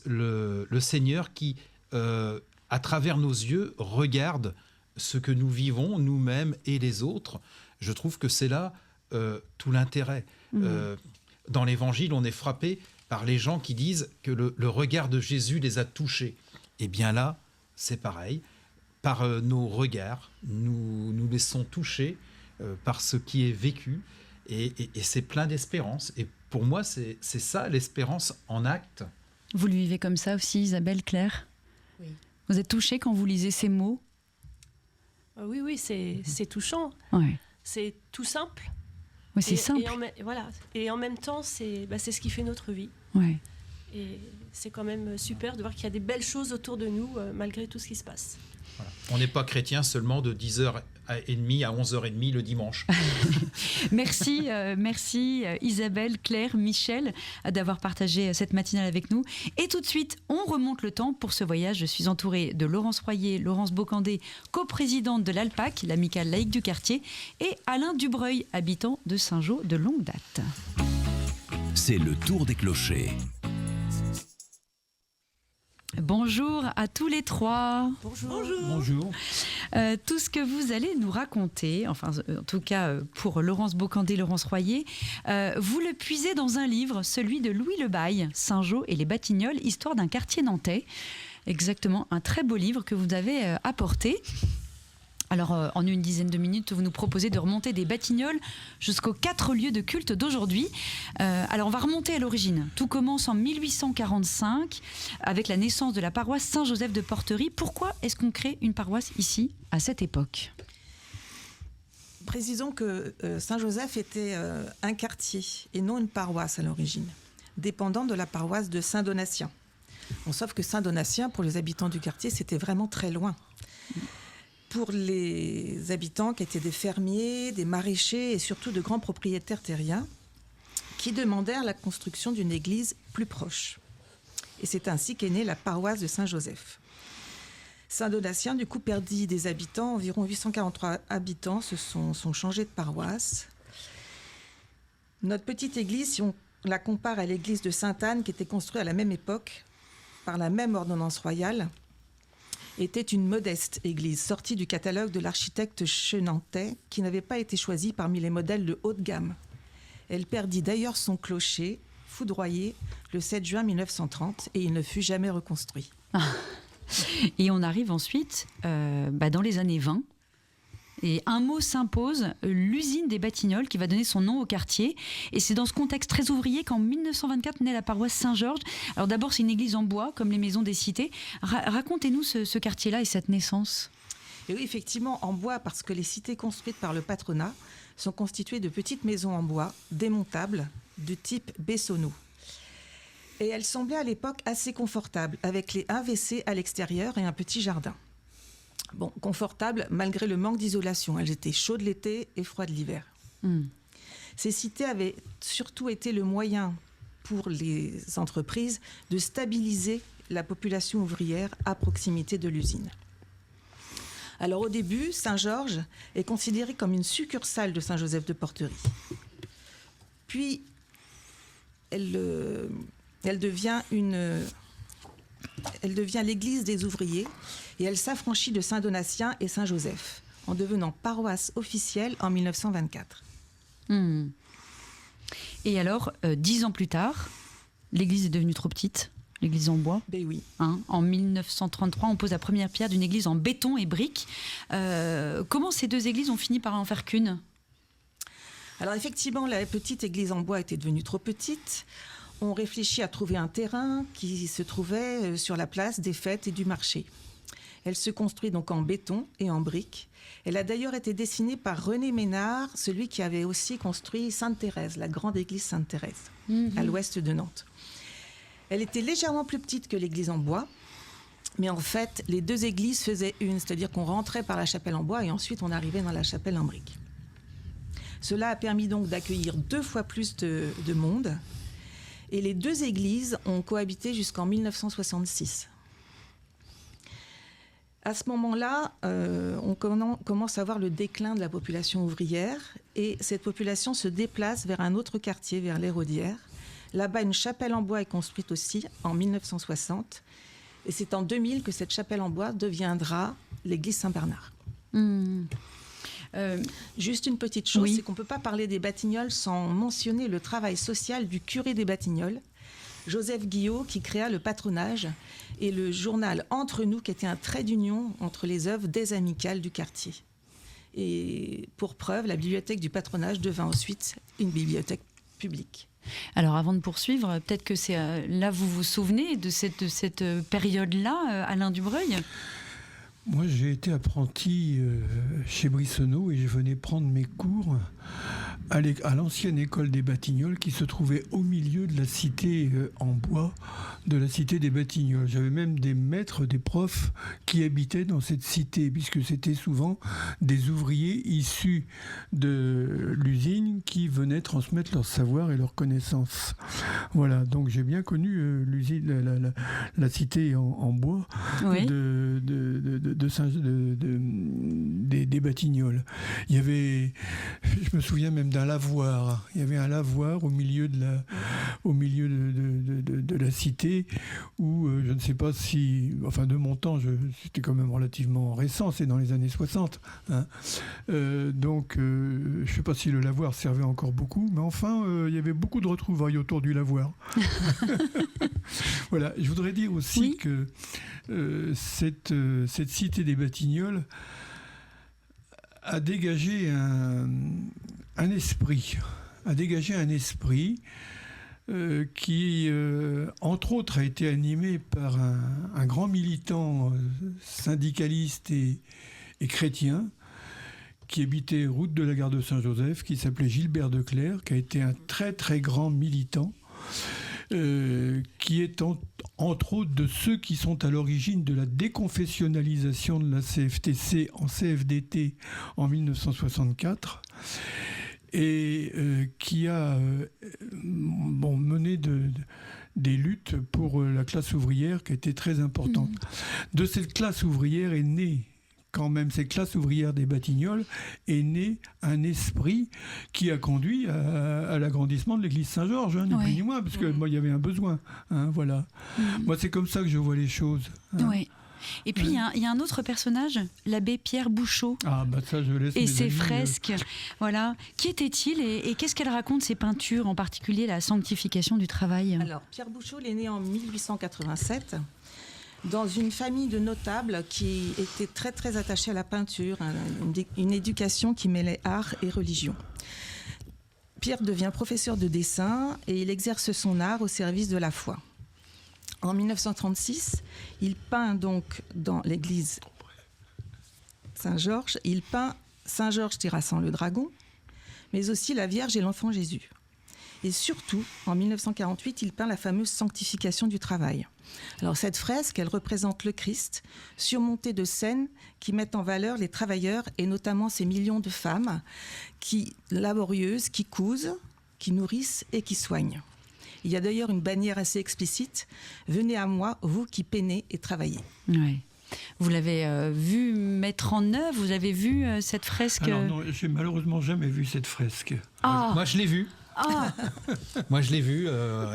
le Seigneur qui, à travers nos yeux, regarde ce que nous vivons, nous-mêmes et les autres. Je trouve que c'est là tout l'intérêt. Dans l'Évangile, on est frappé par les gens qui disent que le regard de Jésus les a touchés. Et bien là, c'est pareil. Par nos regards, nous nous laissons toucher par ce qui est vécu. Et c'est plein d'espérance. Et pour moi, c'est ça, l'espérance en acte. Vous le vivez comme ça aussi, Isabelle, Claire ? Oui. Vous êtes touchée quand vous lisez ces mots ? Oui, c'est touchant. Ouais. C'est tout simple. Oui, c'est simple. Et en même temps, c'est ce qui fait notre vie. Ouais. Et c'est quand même super de voir qu'il y a des belles choses autour de nous, malgré tout ce qui se passe. Voilà. On n'est pas chrétien seulement de 10h30 à 11h30 le dimanche. Merci Isabelle, Claire, Michel d'avoir partagé cette matinale avec nous. Et tout de suite, on remonte le temps pour ce voyage. Je suis entourée de Laurence Royer, Laurence Bocandé, coprésidente de l'ALPAC, l'amicale laïque du quartier, et Alain Dubreuil, habitant de Saint-Jean de longue date. C'est le tour des clochers. Bonjour à tous les trois. Bonjour. Tout ce que vous allez nous raconter, enfin en tout cas pour Laurence Bocandé, Laurence Royer, vous le puisez dans un livre, celui de Louis Lebaille, Saint-Jean et les Batignolles, histoire d'un quartier nantais. Exactement, un très beau livre que vous avez apporté. Alors, en une dizaine de minutes, vous nous proposez de remonter des Batignolles jusqu'aux 4 lieux de culte d'aujourd'hui. Alors, on va remonter à l'origine. Tout commence en 1845 avec la naissance de la paroisse Saint-Joseph de Porterie. Pourquoi est-ce qu'on crée une paroisse ici, à cette époque ? Précisons que Saint-Joseph était un quartier et non une paroisse à l'origine, dépendant de la paroisse de Saint-Donatien. Bon, sauf que Saint-Donatien, pour les habitants du quartier, c'était vraiment très loin. Pour les habitants qui étaient des fermiers, des maraîchers et surtout de grands propriétaires terriens qui demandèrent la construction d'une église plus proche. Et c'est ainsi qu'est née la paroisse de Saint-Joseph. Saint-Donatien, du coup, perdit des habitants. Environ 843 habitants sont changés de paroisse. Notre petite église, si on la compare à l'église de Sainte-Anne, qui était construite à la même époque, par la même ordonnance royale, était une modeste église, sortie du catalogue de l'architecte chenantais, qui n'avait pas été choisi parmi les modèles de haut de gamme. Elle perdit d'ailleurs son clocher, foudroyé, le 7 juin 1930, et il ne fut jamais reconstruit. Et on arrive ensuite dans les années 20. Et un mot s'impose, l'usine des Batignolles, qui va donner son nom au quartier. Et c'est dans ce contexte très ouvrier qu'en 1924 naît la paroisse Saint-Georges. Alors d'abord, c'est une église en bois, comme les maisons des cités. Racontez-nous ce quartier-là et cette naissance. Et oui, effectivement, en bois, parce que les cités construites par le patronat sont constituées de petites maisons en bois, démontables, de type Bessonneau. Et elles semblaient à l'époque assez confortables, avec un WC à l'extérieur et un petit jardin. Bon, confortables malgré le manque d'isolation. Elles étaient chaudes l'été et froides l'hiver. Ces cités avaient surtout été le moyen pour les entreprises de stabiliser la population ouvrière à proximité de l'usine. Alors au début, Saint-Georges est considéré comme une succursale de Saint-Joseph de Porterie. Puis, elle devient l'église des ouvriers et elle s'affranchit de Saint-Donatien et Saint-Joseph en devenant paroisse officielle en 1924. Et alors, 10 ans plus tard, l'église est devenue trop petite, l'église en bois. Ben oui. En 1933, on pose la première pierre d'une église en béton et briques. Comment ces deux églises ont fini par en faire qu'une ? Alors effectivement, la petite église en bois était devenue trop petite. On réfléchit à trouver un terrain qui se trouvait sur la place des fêtes et du marché. Elle se construit donc en béton et en briques. Elle a d'ailleurs été dessinée par René Ménard, celui qui avait aussi construit Sainte-Thérèse, la grande église Sainte-Thérèse, à l'ouest de Nantes. Elle était légèrement plus petite que l'église en bois, mais en fait, les deux églises faisaient une, c'est-à-dire qu'on rentrait par la chapelle en bois et ensuite on arrivait dans la chapelle en briques. Cela a permis donc d'accueillir 2 fois plus de monde. Et les deux églises ont cohabité jusqu'en 1966. À ce moment-là, on commence à voir le déclin de la population ouvrière et cette population se déplace vers un autre quartier, vers l'Héraudière. Là-bas, une chapelle en bois est construite aussi en 1960 et c'est en 2000 que cette chapelle en bois deviendra l'église Saint-Bernard. Juste une petite chose, c'est qu'on ne peut pas parler des Batignolles sans mentionner le travail social du curé des Batignolles, Joseph Guillot, qui créa le patronage et le journal Entre nous, qui était un trait d'union entre les œuvres des amicales du quartier. Et pour preuve, la bibliothèque du patronage devint ensuite une bibliothèque publique. Alors avant de poursuivre, peut-être que c'est là vous vous souvenez de cette période-là, Alain Dubreuil ? Moi, j'ai été apprenti chez Brissonneau et je venais prendre mes cours à l'ancienne école des Batignolles qui se trouvait au milieu de la cité en bois de la cité des Batignolles. J'avais même des maîtres, des profs qui habitaient dans cette cité puisque c'était souvent des ouvriers issus de l'usine qui venaient transmettre leur savoir et leurs connaissances. Voilà, donc j'ai bien connu l'usine, la cité en bois des Batignolles. Il y avait, je me souviens même d'un lavoir. Il y avait un lavoir au milieu de la cité où je ne sais pas si, enfin de mon temps, c'était quand même relativement récent, c'est dans les années 60. Donc je ne sais pas si le lavoir servait encore beaucoup, mais enfin il y avait beaucoup de retrouvailles autour du lavoir. Voilà, je voudrais dire aussi que cette cité des Batignolles a dégagé un esprit qui, entre autres, a été animé par un grand militant syndicaliste et chrétien qui habitait route de la gare de Saint-Joseph, qui s'appelait Gilbert Declercq, qui a été un très très grand militant, qui est entre autres de ceux qui sont à l'origine de la déconfessionnalisation de la CFTC en CFDT en 1964 et qui a mené des luttes pour la classe ouvrière qui étaient très importantes. De cette classe ouvrière est né quand même cette classe ouvrière des Batignolles est né un esprit qui a conduit à l'agrandissement de l'église Saint-Georges, ni plus ni moins, parce que il y avait un besoin. Voilà. Moi, c'est comme ça que je vois les choses. Oui. Et puis, il y a un autre personnage, l'abbé Pierre Bouchot. Ah, ça, je laisse et ses fresques. Voilà. Qui était-il et qu'est-ce qu'elle raconte, ces peintures, en particulier la sanctification du travail? Alors, Pierre Bouchot, il est né en 1887 dans une famille de notables qui était très, très attachée à la peinture, une éducation qui mêlait art et religion. Pierre devient professeur de dessin et il exerce son art au service de la foi. En 1936, il peint donc dans l'église Saint-Georges, il peint Saint-Georges terrassant le dragon, mais aussi la Vierge et l'enfant Jésus. Et surtout, en 1948, il peint la fameuse sanctification du travail. Alors cette fresque, elle représente le Christ, surmontée de scènes qui mettent en valeur les travailleurs et notamment ces millions de femmes laborieuses, qui cousent, qui nourrissent et qui soignent. Il y a d'ailleurs une bannière assez explicite « Venez à moi, vous qui peinez et travaillez ». Ouais. Vous l'avez vu mettre en œuvre? Vous avez vu cette fresque? Alors non, j'ai malheureusement jamais vu cette fresque. Moi, je l'ai vue. Moi, je l'ai vue.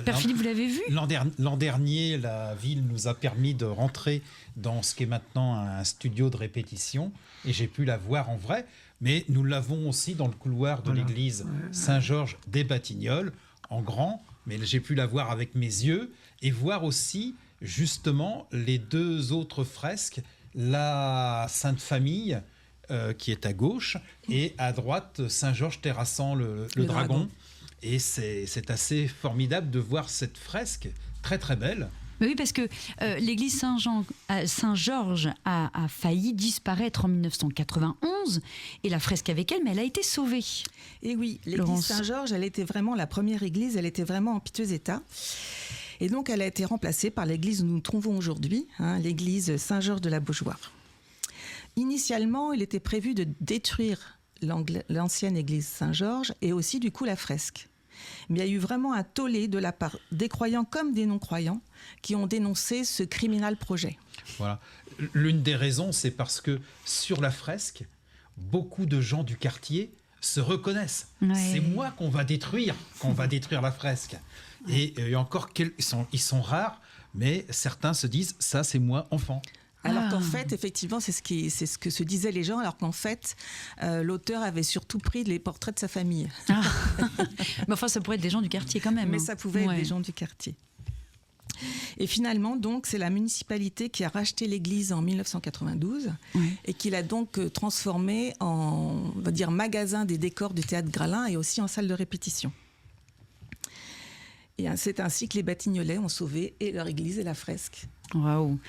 Père Philippe, vous l'avez vue? L'an dernier, la ville nous a permis de rentrer dans ce qui est maintenant un studio de répétition et j'ai pu la voir en vrai. Mais nous l'avons aussi dans le couloir de l'église Saint-Georges des Batignolles, en grand. Mais j'ai pu la voir avec mes yeux et voir aussi justement les deux autres fresques, la Sainte Famille qui est à gauche et à droite Saint-Georges terrassant le dragon. Et c'est assez formidable de voir cette fresque très très belle. Oui, parce que l'église Saint-Georges a failli disparaître en 1991 et la fresque avec elle, mais elle a été sauvée. Et oui, l'église Saint-Georges, elle était vraiment la première église, elle était vraiment en piteux état. Et donc, elle a été remplacée par l'église où nous nous trouvons aujourd'hui, l'église Saint-Georges de la Beaujoire. Initialement, il était prévu de détruire l'ancienne église Saint-Georges et aussi, du coup, la fresque. Mais il y a eu vraiment un tollé de la part des croyants comme des non-croyants qui ont dénoncé ce criminal projet. Voilà. L'une des raisons, c'est parce que sur la fresque, beaucoup de gens du quartier se reconnaissent. Ouais. C'est moi qu'on va détruire la fresque. Et il y a encore ils sont rares, mais certains se disent ça, c'est moi enfant. Alors qu'en fait, effectivement, c'est ce que se disaient les gens, alors qu'en fait, l'auteur avait surtout pris les portraits de sa famille. Mais enfin, ça pourrait être des gens du quartier quand même. Mais ça pouvait être des gens du quartier. Et finalement, donc, c'est la municipalité qui a racheté l'église en 1992 et qui l'a donc transformée en, on va dire, magasin des décors du théâtre Gralin et aussi en salle de répétition. Et c'est ainsi que les Batignolais ont sauvé et leur église et la fresque. Waouh.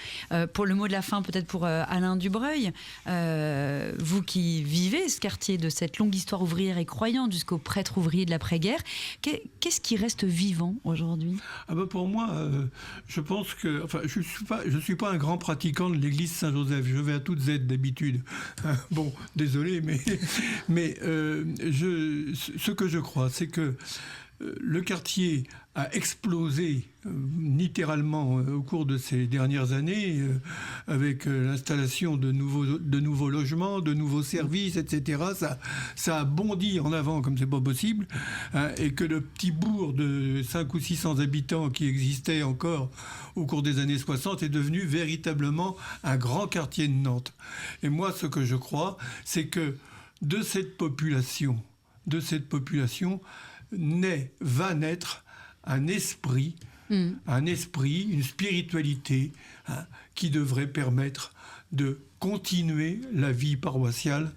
Pour le mot de la fin, peut-être pour Alain Dubreuil, vous qui vivez ce quartier de cette longue histoire ouvrière et croyante jusqu'au prêtre ouvrier de l'après-guerre, qu'est-ce qui reste vivant aujourd'hui? Pour moi, je pense que, je suis pas un grand pratiquant de l'église Saint-Joseph. Je vais à toutes aides d'habitude. Bon, désolé, mais ce que je crois, c'est que le quartier a explosé littéralement au cours de ces dernières années avec l'installation de nouveaux logements, de nouveaux services, etc. Ça a bondi en avant comme c'est pas possible, et que le petit bourg de 500 ou 600 habitants qui existait encore au cours des années 60 est devenu véritablement un grand quartier de Nantes. Et moi, ce que je crois, c'est que de cette population va naître un esprit, une spiritualité qui devrait permettre de continuer la vie paroissiale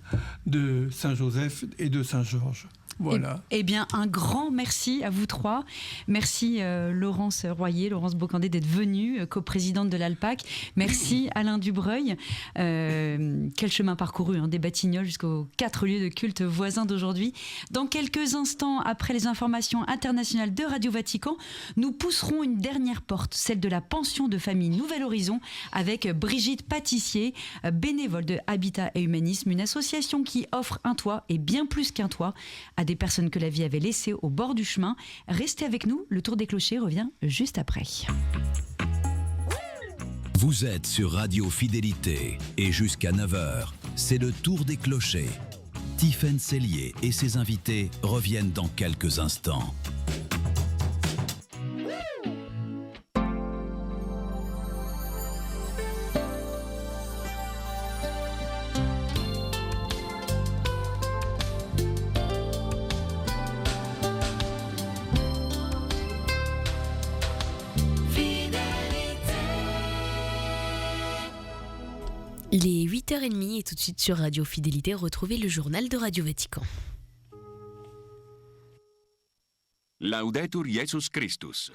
de Saint-Joseph et de Saint-Georges. Voilà. Eh bien, un grand merci à vous trois. Merci Laurence Royer, Laurence Bocandé d'être venue, coprésidente de l'Alpac. Merci Alain Dubreuil. Quel chemin parcouru des Batignolles jusqu'aux 4 lieux de culte voisins d'aujourd'hui. Dans quelques instants, après les informations internationales de Radio Vatican, nous pousserons une dernière porte, celle de la pension de famille Nouvel Horizon, avec Brigitte Pâtissier, bénévole de Habitat et Humanisme, une association qui offre un toit et bien plus qu'un toit à des personnes que la vie avait laissées au bord du chemin. Restez avec nous, le Tour des Clochers revient juste après. Vous êtes sur Radio Fidélité et jusqu'à 9h, c'est le tour des clochers. Tiffaine Sellier et ses invités reviennent dans quelques instants. Il est 8h30 et tout de suite sur Radio Fidélité, retrouvez le journal de Radio Vatican. Laudetur Jesus Christus.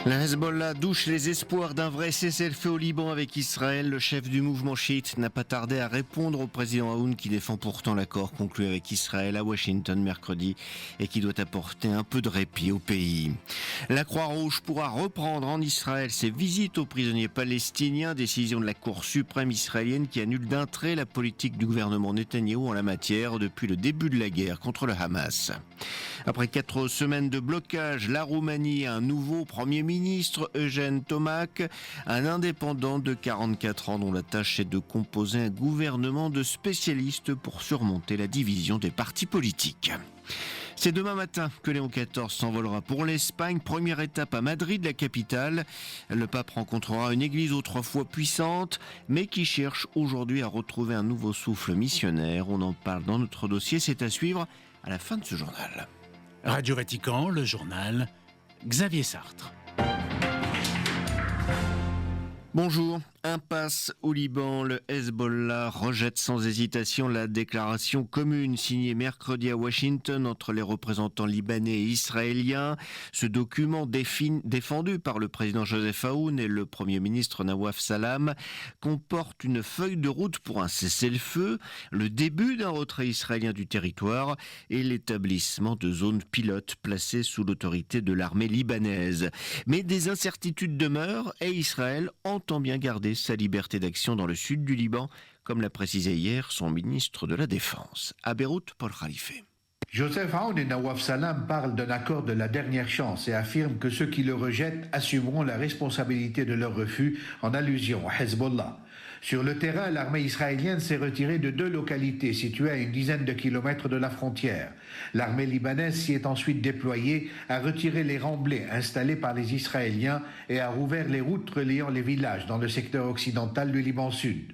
La Hezbollah douche les espoirs d'un vrai cessez-le-feu au Liban avec Israël. Le chef du mouvement chiite n'a pas tardé à répondre au président Aoun qui défend pourtant l'accord conclu avec Israël à Washington mercredi et qui doit apporter un peu de répit au pays. La Croix-Rouge pourra reprendre en Israël ses visites aux prisonniers palestiniens, décision de la Cour suprême israélienne qui annule d'un trait la politique du gouvernement Netanyahou en la matière depuis le début de la guerre contre le Hamas. Après 4 semaines de blocage, la Roumanie a un nouveau Premier ministre, Eugène Tomac, un indépendant de 44 ans dont la tâche est de composer un gouvernement de spécialistes pour surmonter la division des partis politiques. C'est demain matin que Léon XIV s'envolera pour l'Espagne. Première étape à Madrid, la capitale. Le pape rencontrera une église autrefois puissante, mais qui cherche aujourd'hui à retrouver un nouveau souffle missionnaire. On en parle dans notre dossier, c'est à suivre à la fin de ce journal. Radio Vatican, le journal, Xavier Sartre. Bonjour. Impasse au Liban, le Hezbollah rejette sans hésitation la déclaration commune signée mercredi à Washington entre les représentants libanais et israéliens. Ce document défendu par le président Joseph Aoun et le premier ministre Nawaf Salam comporte une feuille de route pour un cessez-le-feu, le début d'un retrait israélien du territoire et l'établissement de zones pilotes placées sous l'autorité de l'armée libanaise. Mais des incertitudes demeurent et Israël entend bien garder sa liberté d'action dans le sud du Liban, comme l'a précisé hier son ministre de la Défense. À Beyrouth, Paul Khalife. Joseph Aoun et Nawaf Salam parlent d'un accord de la dernière chance et affirment que ceux qui le rejettent assumeront la responsabilité de leur refus, en allusion à Hezbollah. Sur le terrain, l'armée israélienne s'est retirée de 2 localités situées à une dizaine de kilomètres de la frontière. L'armée libanaise s'y est ensuite déployée, a retiré les remblais installés par les Israéliens et a rouvert les routes reliant les villages dans le secteur occidental du Liban Sud.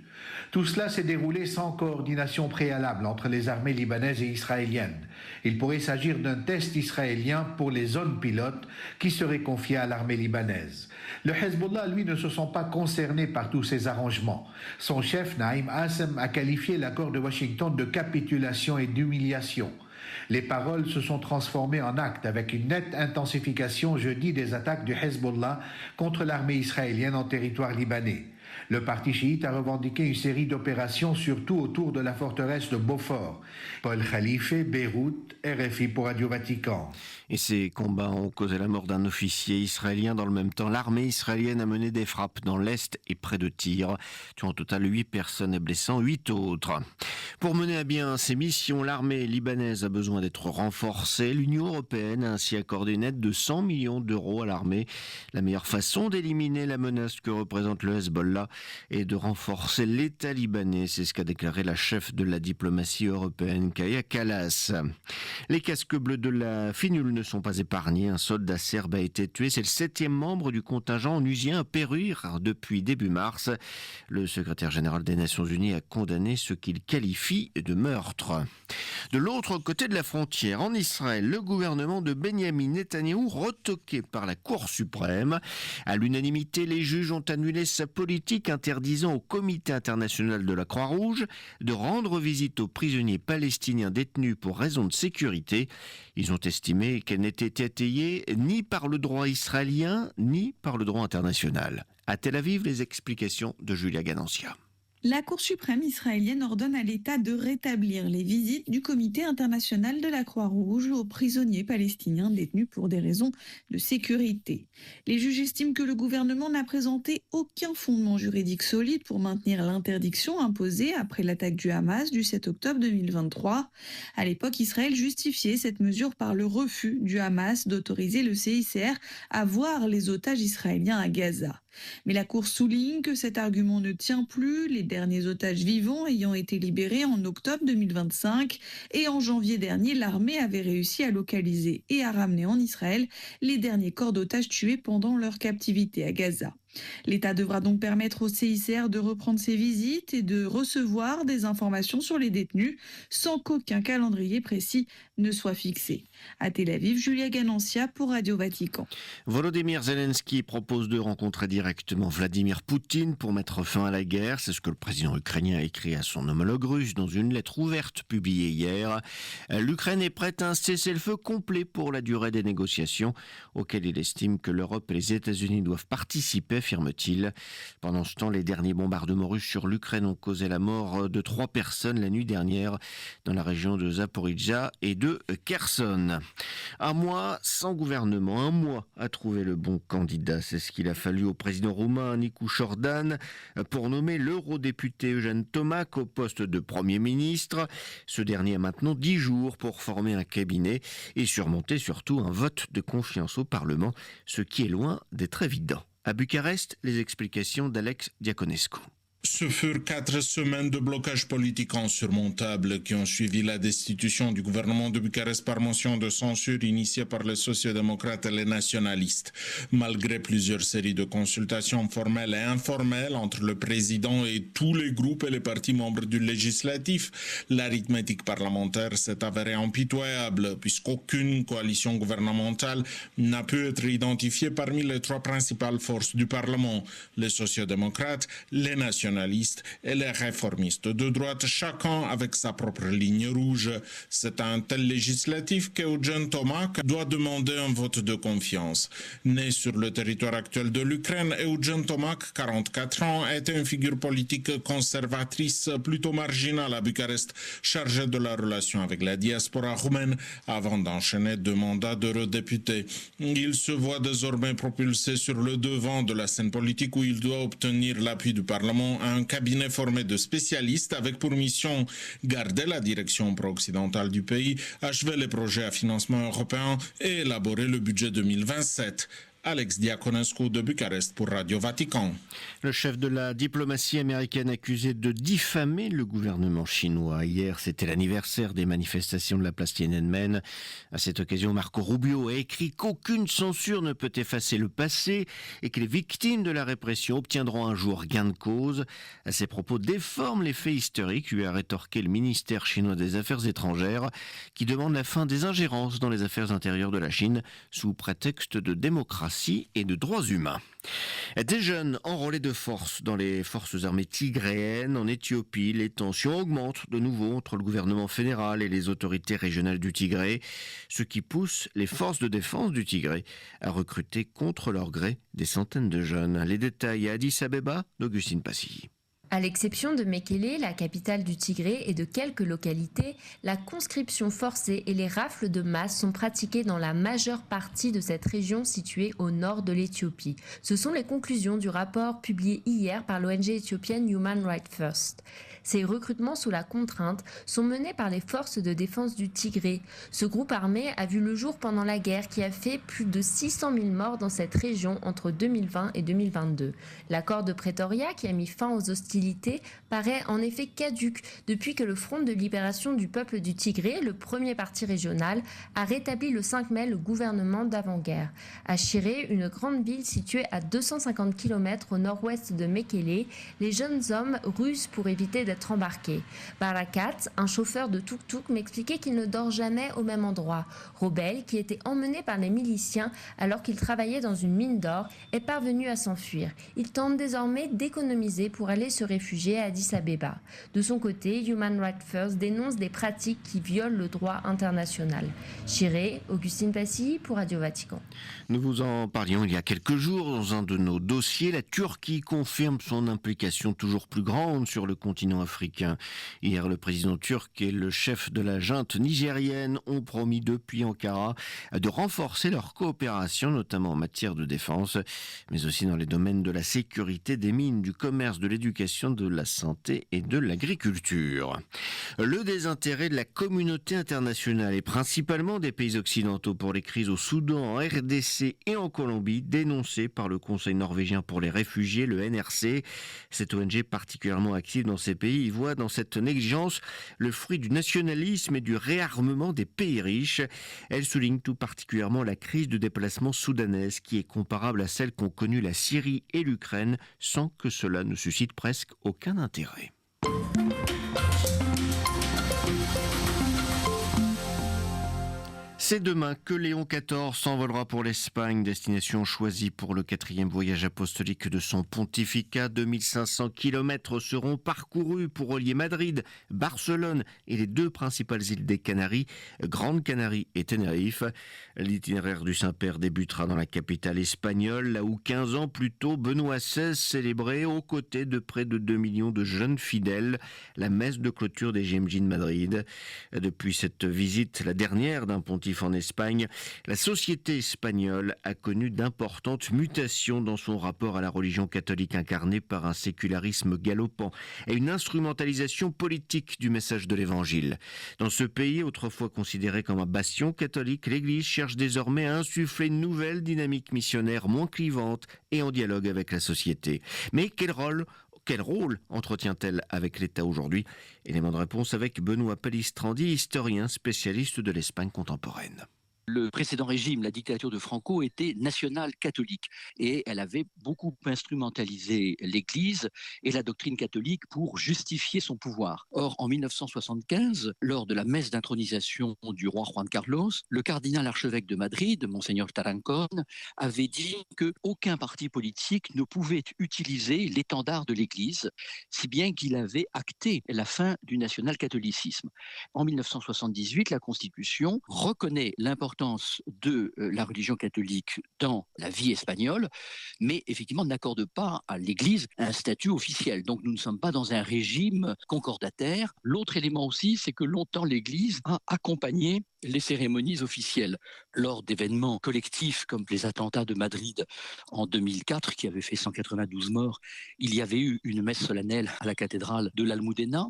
Tout cela s'est déroulé sans coordination préalable entre les armées libanaises et israéliennes. Il pourrait s'agir d'un test israélien pour les zones pilotes qui seraient confiées à l'armée libanaise. Le Hezbollah, lui, ne se sent pas concerné par tous ces arrangements. Son chef, Naïm Assem, a qualifié l'accord de Washington de capitulation et d'humiliation. Les paroles se sont transformées en actes avec une nette intensification jeudi des attaques du Hezbollah contre l'armée israélienne en territoire libanais. Le parti chiite a revendiqué une série d'opérations, surtout autour de la forteresse de Beaufort. Paul Khalife, Beyrouth, RFI pour Radio Vatican. Et ces combats ont causé la mort d'un officier israélien. Dans le même temps, l'armée israélienne a mené des frappes dans l'Est et près de Tyr, tuant au total 8 personnes et blessant 8 autres. Pour mener à bien ces missions, l'armée libanaise a besoin d'être renforcée. L'Union européenne a ainsi accordé une aide de 100 millions d'euros à l'armée. La meilleure façon d'éliminer la menace que représente le Hezbollah est de renforcer l'État libanais. C'est ce qu'a déclaré la chef de la diplomatie européenne, Kaja Kallas. Les casques bleus de la Finule ne sont pas épargnés. Un soldat serbe a été tué. C'est le 7e membre du contingent onusien à périr depuis début mars. Le secrétaire général des Nations Unies a condamné ce qu'il qualifie de meurtre. De l'autre côté de la frontière, en Israël, le gouvernement de Benyamin Netanyahou, retoqué par la Cour suprême. À l'unanimité, les juges ont annulé sa politique interdisant au Comité international de la Croix-Rouge de rendre visite aux prisonniers palestiniens détenus pour raison de sécurité. Ils ont estimé qu'elle n'était étayée ni par le droit israélien ni par le droit international. À Tel Aviv, les explications de Julia Ganancia. La Cour suprême israélienne ordonne à l'État de rétablir les visites du Comité international de la Croix-Rouge aux prisonniers palestiniens détenus pour des raisons de sécurité. Les juges estiment que le gouvernement n'a présenté aucun fondement juridique solide pour maintenir l'interdiction imposée après l'attaque du Hamas du 7 octobre 2023. À l'époque, Israël justifiait cette mesure par le refus du Hamas d'autoriser le CICR à voir les otages israéliens à Gaza. Mais la Cour souligne que cet argument ne tient plus, les derniers otages vivants ayant été libérés en octobre 2025 et en janvier dernier, l'armée avait réussi à localiser et à ramener en Israël les derniers corps d'otages tués pendant leur captivité à Gaza. L'État devra donc permettre au CICR de reprendre ses visites et de recevoir des informations sur les détenus sans qu'aucun calendrier précis ne soit fixé. À Tel Aviv, Julia Ganancia pour Radio Vatican. Volodymyr Zelensky propose de rencontrer directement Vladimir Poutine pour mettre fin à la guerre. C'est ce que le président ukrainien a écrit à son homologue russe dans une lettre ouverte publiée hier. L'Ukraine est prête à un cessez-le-feu complet pour la durée des négociations auxquelles il estime que l'Europe et les États-Unis doivent participer, affirme-t-il. Pendant ce temps, les derniers bombardements russes sur l'Ukraine ont causé la mort de 3 personnes la nuit dernière dans la région de Zaporijjia et de Kherson. Un mois sans gouvernement, un mois à trouver le bon candidat. C'est ce qu'il a fallu au président roumain Nicu Jordan pour nommer l'eurodéputé Eugène Tomac au poste de Premier ministre. Ce dernier a maintenant 10 jours pour former un cabinet et surmonter surtout un vote de confiance au Parlement, ce qui est loin d'être évident. À Bucarest, les explications d'Alex Diaconescu. Ce furent 4 semaines de blocage politique insurmontable qui ont suivi la destitution du gouvernement de Bucarest par motion de censure initiée par les sociodémocrates et les nationalistes. Malgré plusieurs séries de consultations formelles et informelles entre le président et tous les groupes et les partis membres du législatif, l'arithmétique parlementaire s'est avérée impitoyable puisqu'aucune coalition gouvernementale n'a pu être identifiée parmi les 3 principales forces du Parlement, les sociodémocrates, les nationalistes et les réformistes de droite, chacun avec sa propre ligne rouge. C'est à un tel législatif qu'Eugène Tomac doit demander un vote de confiance. Né sur le territoire actuel de l'Ukraine, Eugène Tomac, 44 ans, était une figure politique conservatrice plutôt marginale à Bucarest, chargée de la relation avec la diaspora roumaine avant d'enchaîner 2 mandats d'eurodéputé. Il se voit désormais propulsé sur le devant de la scène politique où il doit obtenir l'appui du Parlement, un cabinet formé de spécialistes avec pour mission garder la direction pro-occidentale du pays, achever les projets à financement européen et élaborer le budget 2027. Alex Diaconescu de Bucarest pour Radio Vatican. Le chef de la diplomatie américaine accusé de diffamer le gouvernement chinois. Hier, c'était l'anniversaire des manifestations de la place Tiananmen. À cette occasion, Marco Rubio a écrit qu'aucune censure ne peut effacer le passé et que les victimes de la répression obtiendront un jour gain de cause. À ces propos déforment les faits historiques, lui a rétorqué le ministère chinois des Affaires étrangères qui demande la fin des ingérences dans les affaires intérieures de la Chine sous prétexte de démocratie et de droits humains. Des jeunes enrôlés de force dans les forces armées tigréennes en Éthiopie. Les tensions augmentent de nouveau entre le gouvernement fédéral et les autorités régionales du Tigré, ce qui pousse les forces de défense du Tigré à recruter contre leur gré des centaines de jeunes. Les détails à Addis Abeba d'Augustine Passy. À l'exception de Mekele, la capitale du Tigré, et de quelques localités, la conscription forcée et les rafles de masse sont pratiquées dans la majeure partie de cette région située au nord de l'Éthiopie. Ce sont les conclusions du rapport publié hier par l'ONG éthiopienne Human Rights First. Ces recrutements sous la contrainte sont menés par les forces de défense du Tigré. Ce groupe armé a vu le jour pendant la guerre qui a fait plus de 600 000 morts dans cette région entre 2020 et 2022. L'accord de Pretoria, qui a mis fin aux hostilités, paraît en effet caduc depuis que le Front de libération du peuple du Tigré, le premier parti régional, a rétabli le 5 mai le gouvernement d'avant-guerre. À Shiré, une grande ville située à 250 km au nord-ouest de Mekele, les jeunes hommes rusent pour éviter d'être d'être embarqués. Barakat, un chauffeur de tuk-tuk, m'expliquait qu'il ne dort jamais au même endroit. Robel, qui était emmené par les miliciens alors qu'il travaillait dans une mine d'or, est parvenu à s'enfuir. Il tente désormais d'économiser pour aller se réfugier à Addis Abeba. De son côté, Human Rights First dénonce des pratiques qui violent le droit international. Chiré, Augustine Passy pour Radio Vatican. Nous vous en parlions il y a quelques jours dans un de nos dossiers. La Turquie confirme son implication toujours plus grande sur le continent africain. Hier, le président turc et le chef de la junte nigérienne ont promis depuis Ankara de renforcer leur coopération, notamment en matière de défense, mais aussi dans les domaines de la sécurité, des mines, du commerce, de l'éducation, de la santé et de l'agriculture. Le désintérêt de la communauté internationale et principalement des pays occidentaux pour les crises au Soudan, en RDC et en Colombie, dénoncé par le Conseil norvégien pour les réfugiés, le NRC. Cette ONG particulièrement active dans ces pays y voit dans cette négligence le fruit du nationalisme et du réarmement des pays riches. Elle souligne tout particulièrement la crise de déplacement soudanaise qui est comparable à celle qu'ont connue la Syrie et l'Ukraine sans que cela ne suscite presque aucun intérêt. C'est demain que Léon XIV s'envolera pour l'Espagne, destination choisie pour le 4e voyage apostolique de son pontificat. 2500 km seront parcourus pour relier Madrid, Barcelone et les 2 principales îles des Canaries, Grande Canarie et Tenerife. L'itinéraire du Saint-Père débutera dans la capitale espagnole, là où 15 ans plus tôt, Benoît XVI célébrait aux côtés de près de 2 millions de jeunes fidèles la messe de clôture des JMJ de Madrid. Depuis cette visite, la dernière d'un pontife en Espagne, la société espagnole a connu d'importantes mutations dans son rapport à la religion catholique incarnée par un sécularisme galopant et une instrumentalisation politique du message de l'Évangile. Dans ce pays, autrefois considéré comme un bastion catholique, l'Église cherche désormais à insuffler une nouvelle dynamique missionnaire moins clivante et en dialogue avec la société. Mais quel rôle entretient-elle avec l'État aujourd'hui? Élément de réponse avec Benoît Pellistrandi, historien spécialiste de l'Espagne contemporaine. Le précédent régime, la dictature de Franco, était national-catholique et elle avait beaucoup instrumentalisé l'Église et la doctrine catholique pour justifier son pouvoir. Or, en 1975, lors de la messe d'intronisation du roi Juan Carlos, le cardinal archevêque de Madrid, Monseigneur Tarancón, avait dit qu'aucun parti politique ne pouvait utiliser l'étendard de l'Église, si bien qu'il avait acté la fin du national-catholicisme. En 1978, la Constitution reconnaît l'importance de la religion catholique dans la vie espagnole, mais effectivement n'accorde pas à l'Église un statut officiel. Donc nous ne sommes pas dans un régime concordataire. L'autre élément aussi, c'est que longtemps l'Église a accompagné les cérémonies officielles. Lors d'événements collectifs comme les attentats de Madrid en 2004, qui avaient fait 192 morts, il y avait eu une messe solennelle à la cathédrale de l'Almudena.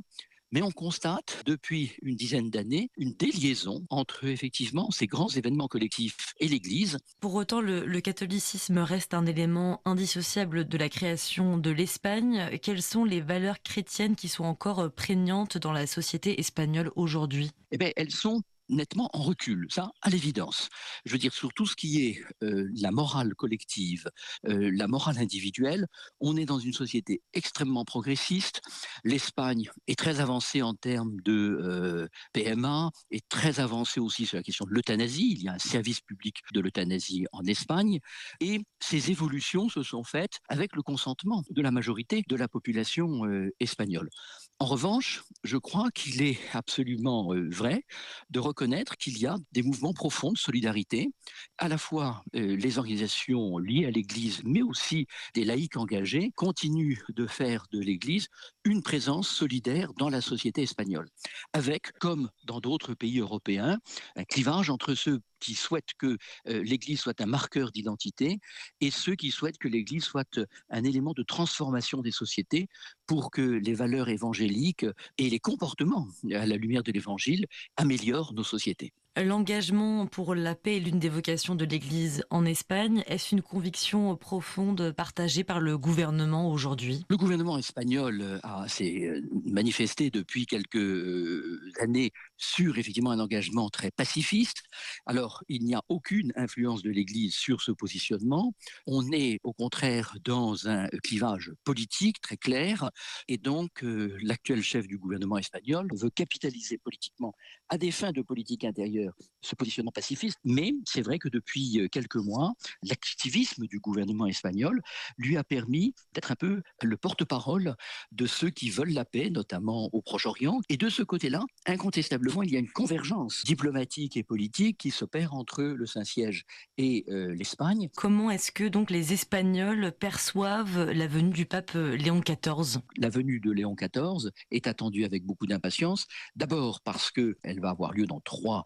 Mais on constate depuis une dizaine d'années une déliaison entre effectivement ces grands événements collectifs et l'Église. Pour autant, le catholicisme reste un élément indissociable de la création de l'Espagne. Quelles sont les valeurs chrétiennes qui sont encore prégnantes dans la société espagnole aujourd'hui? Eh bien, elles sont nettement en recul, ça, à l'évidence. Je veux dire, sur tout ce qui est la morale collective, la morale individuelle, on est dans une société extrêmement progressiste. L'Espagne est très avancée en termes de PMA, est très avancée aussi sur la question de l'euthanasie. Il y a un service public de l'euthanasie en Espagne. Et ces évolutions se sont faites avec le consentement de la majorité de la population espagnole. En revanche, je crois qu'il est absolument vrai de reconnaître qu'il y a des mouvements profonds de solidarité, à la fois les organisations liées à l'Église, mais aussi des laïcs engagés, continuent de faire de l'Église une présence solidaire dans la société espagnole, avec, comme dans d'autres pays européens, un clivage entre ceux qui souhaitent que l'Église soit un marqueur d'identité et ceux qui souhaitent que l'Église soit un élément de transformation des sociétés pour que les valeurs évangéliques et les comportements à la lumière de l'Évangile améliorent nos sociétés. L'engagement pour la paix est l'une des vocations de l'Église en Espagne. Est-ce une conviction profonde partagée par le gouvernement aujourd'hui? Le gouvernement espagnol s'est manifesté depuis quelques années sur effectivement un engagement très pacifiste. Alors, il n'y a aucune influence de l'Église sur ce positionnement. On est au contraire dans un clivage politique très clair, et donc l'actuel chef du gouvernement espagnol veut capitaliser politiquement à des fins de politique intérieure ce positionnement pacifiste, mais c'est vrai que depuis quelques mois, l'activisme du gouvernement espagnol lui a permis d'être un peu le porte-parole de ceux qui veulent la paix, notamment au Proche-Orient. Et de ce côté-là, incontestablement, il y a une convergence diplomatique et politique qui s'opère entre le Saint-Siège et l'Espagne. Comment est-ce que donc les Espagnols perçoivent la venue du pape Léon XIV ? La venue de Léon XIV est attendue avec beaucoup d'impatience. D'abord parce qu'elle va avoir lieu dans 3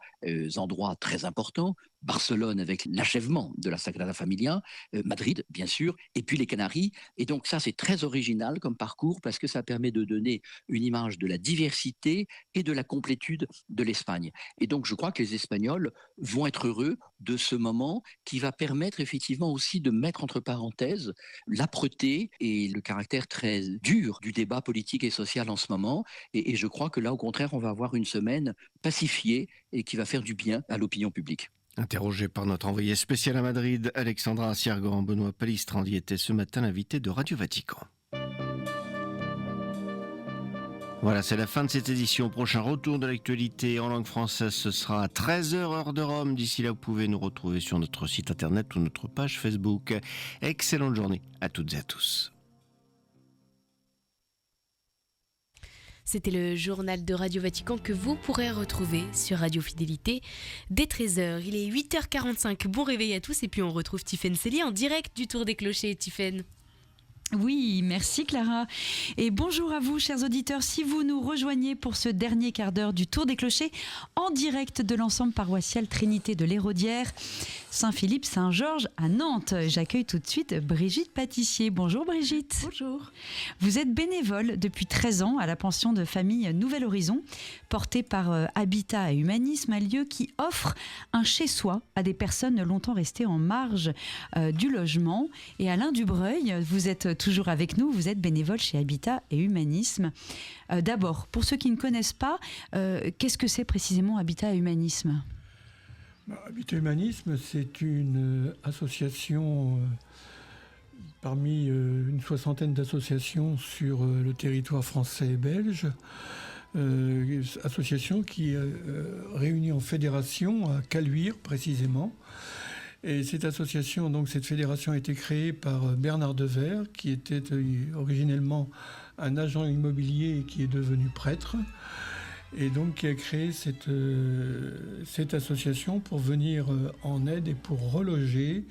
endroits très importants. Barcelone avec l'achèvement de la Sagrada Familia, Madrid bien sûr, et puis les Canaries. Et donc ça c'est très original comme parcours parce que ça permet de donner une image de la diversité et de la complétude de l'Espagne. Et donc je crois que les Espagnols vont être heureux de ce moment qui va permettre effectivement aussi de mettre entre parenthèses l'âpreté et le caractère très dur du débat politique et social en ce moment. Et je crois que là au contraire on va avoir une semaine pacifiée et qui va faire du bien à l'opinion publique. Interrogé par notre envoyé spécial à Madrid, Alexandra Siergan, Benoît Palistrandi était ce matin l'invité de Radio Vatican. Voilà, c'est la fin de cette édition. Prochain retour de l'actualité en langue française, ce sera à 13h heure de Rome. D'ici là, vous pouvez nous retrouver sur notre site internet ou notre page Facebook. Excellente journée à toutes et à tous. C'était le journal de Radio Vatican que vous pourrez retrouver sur Radio Fidélité dès 13h. Il est 8h45. Bon réveil à tous et puis on retrouve Tiffaine Sellier en direct du Tour des Clochers. Tiffaine. Oui, merci Clara. Et bonjour à vous, chers auditeurs. Si vous nous rejoignez pour ce dernier quart d'heure du Tour des Clochers, en direct de l'ensemble paroissial Trinité de l'Héraudière, Saint-Philippe-Saint-Georges à Nantes. J'accueille tout de suite Brigitte Pâtissier. Bonjour Brigitte. Bonjour. Vous êtes bénévole depuis 13 ans à la pension de famille Nouvel Horizon, portée par Habitat et Humanisme, un lieu qui offre un chez-soi à des personnes longtemps restées en marge du logement. Et Alain Dubreuil, vous êtes toujours avec nous, vous êtes bénévole chez Habitat et Humanisme. D'abord, pour ceux qui ne connaissent pas, qu'est-ce que c'est précisément Habitat et Humanisme ? Habitat et Humanisme, c'est une association parmi une 60aine d'associations sur le territoire français et belge. Association qui est réunie en fédération à Caluire précisément. Et cette association, donc cette fédération a été créée par Bernard Devers, qui était originellement un agent immobilier et qui est devenu prêtre. Et donc qui a créé cette association pour venir en aide et pour reloger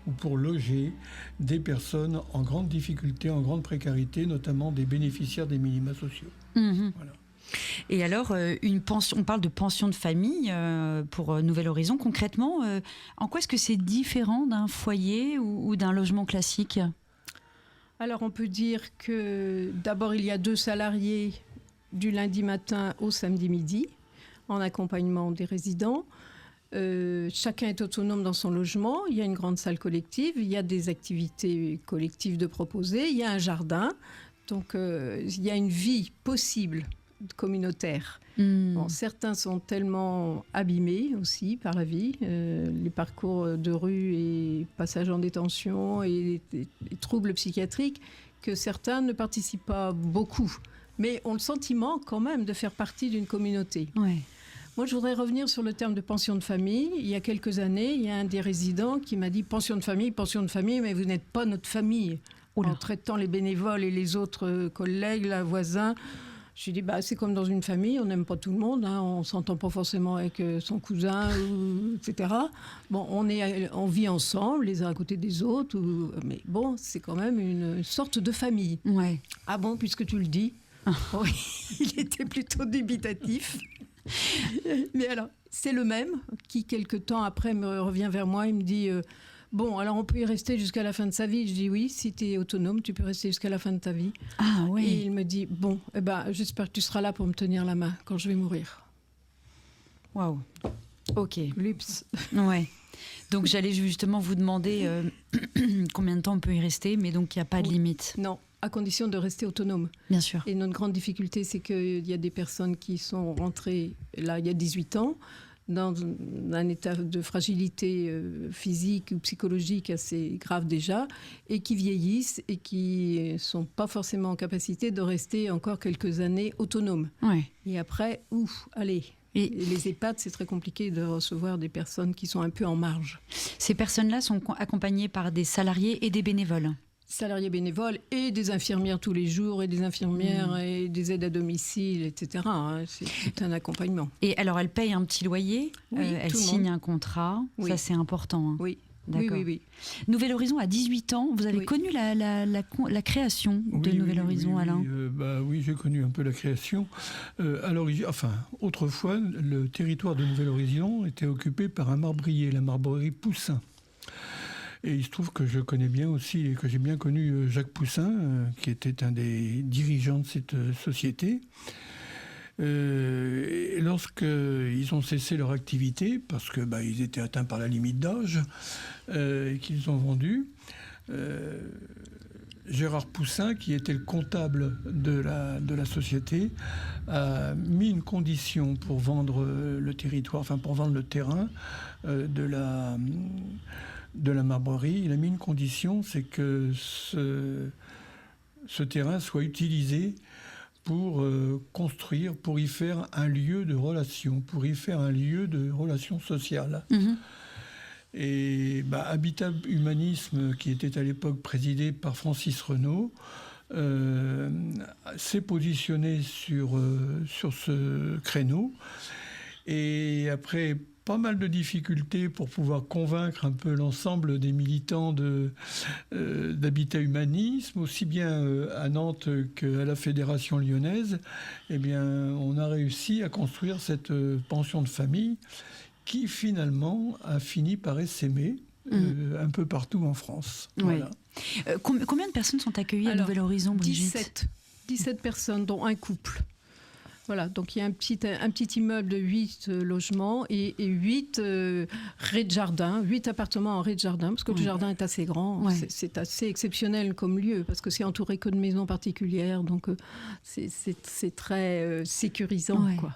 ou pour loger des personnes en grande difficulté, en grande précarité, notamment des bénéficiaires des minima sociaux. Mmh. Voilà. Et alors, une pension, on parle de pension de famille pour Nouvel Horizon. Concrètement, en quoi est-ce que c'est différent d'un foyer ou d'un logement classique ? Alors, on peut dire que d'abord, il y a 2 salariés du lundi matin au samedi midi en accompagnement des résidents. Chacun est autonome dans son logement. Il y a une grande salle collective, il y a des activités collectives de proposer, il y a un jardin. Donc, il y a une vie possible communautaire. Bon, certains sont tellement abîmés aussi par la vie, les parcours de rue et passage en détention et les troubles psychiatriques, que certains ne participent pas beaucoup, mais ont le sentiment quand même de faire partie d'une communauté. Ouais. Moi, je voudrais revenir sur le terme de pension de famille. Il y a quelques années, il y a un des résidents qui m'a dit « pension de famille, mais vous n'êtes pas notre famille ». En traitant les bénévoles et les autres collègues, les voisins. Je lui ai dit, c'est comme dans une famille, on n'aime pas tout le monde, hein, on ne s'entend pas forcément avec son cousin, etc. Bon, on vit ensemble, les uns à côté des autres, mais bon, c'est quand même une sorte de famille. Ouais. Ah bon, puisque tu le dis. Oui, il était plutôt dubitatif. Mais alors, c'est le même qui, quelque temps après, me revient vers moi, il me dit... Bon, alors on peut y rester jusqu'à la fin de sa vie. Je dis oui, si tu es autonome, tu peux rester jusqu'à la fin de ta vie. Ah oui. Et il me dit, bon, j'espère que tu seras là pour me tenir la main quand je vais mourir. Waouh. Ok. Lups. Ouais. Donc j'allais justement vous demander combien de temps on peut y rester, mais donc il n'y a pas de limite. Non. à condition de rester autonome. Bien sûr. Et notre grande difficulté, c'est qu'il y a des personnes qui sont rentrées là il y a 18 ans, dans un état de fragilité physique ou psychologique assez grave déjà, et qui vieillissent et qui ne sont pas forcément en capacité de rester encore quelques années autonomes. Ouais. Et après, allez. Et les EHPAD, c'est très compliqué de recevoir des personnes qui sont un peu en marge. Ces personnes-là sont accompagnées par des salariés et des bénévoles. Salariés bénévoles et des infirmières tous les jours, et des infirmières et des aides à domicile, etc. C'est tout un accompagnement. Et alors, elles payent un petit loyer, elles signent un contrat, ça c'est important. Oui. D'accord. Oui. Nouvel Horizon, à 18 ans, vous avez connu la création de Nouvel Horizon, Alain? Oui, j'ai connu un peu la création. À l'origine, autrefois, le territoire de Nouvel Horizon était occupé par un marbrier, la marbrerie Poussin. Et il se trouve que je connais bien aussi, et que j'ai bien connu Jacques Poussin, qui était un des dirigeants de cette société. Et lorsqu'ils ont cessé leur activité, parce que ils étaient atteints par la limite d'âge, et qu'ils ont vendu, Gérard Poussin, qui était le comptable de la société, a mis une condition pour vendre le territoire, pour vendre le terrain de la marbrerie. Il a mis une condition, c'est que ce terrain soit utilisé pour construire, pour y faire un lieu de relation, sociale. Mmh. Et Habitat Humanisme, qui était à l'époque présidé par Francis Renaud, s'est positionné sur ce créneau. Et après pas mal de difficultés pour pouvoir convaincre un peu l'ensemble des militants d'Habitat Humanisme, aussi bien à Nantes qu'à la Fédération lyonnaise, on a réussi à construire cette pension de famille qui finalement a fini par essaimer un peu partout en France. Voilà. Combien de personnes sont accueillies à Nouvel Horizon, Brigitte? 17 personnes, dont un couple. Voilà, donc il y a un petit immeuble de 8 logements et 8 rez-de-jardin, 8 appartements en rez-de-jardin, parce que le jardin est assez grand. Ouais. C'est assez exceptionnel comme lieu, parce que c'est entouré que de maisons particulières, donc c'est très sécurisant. Ouais. Quoi.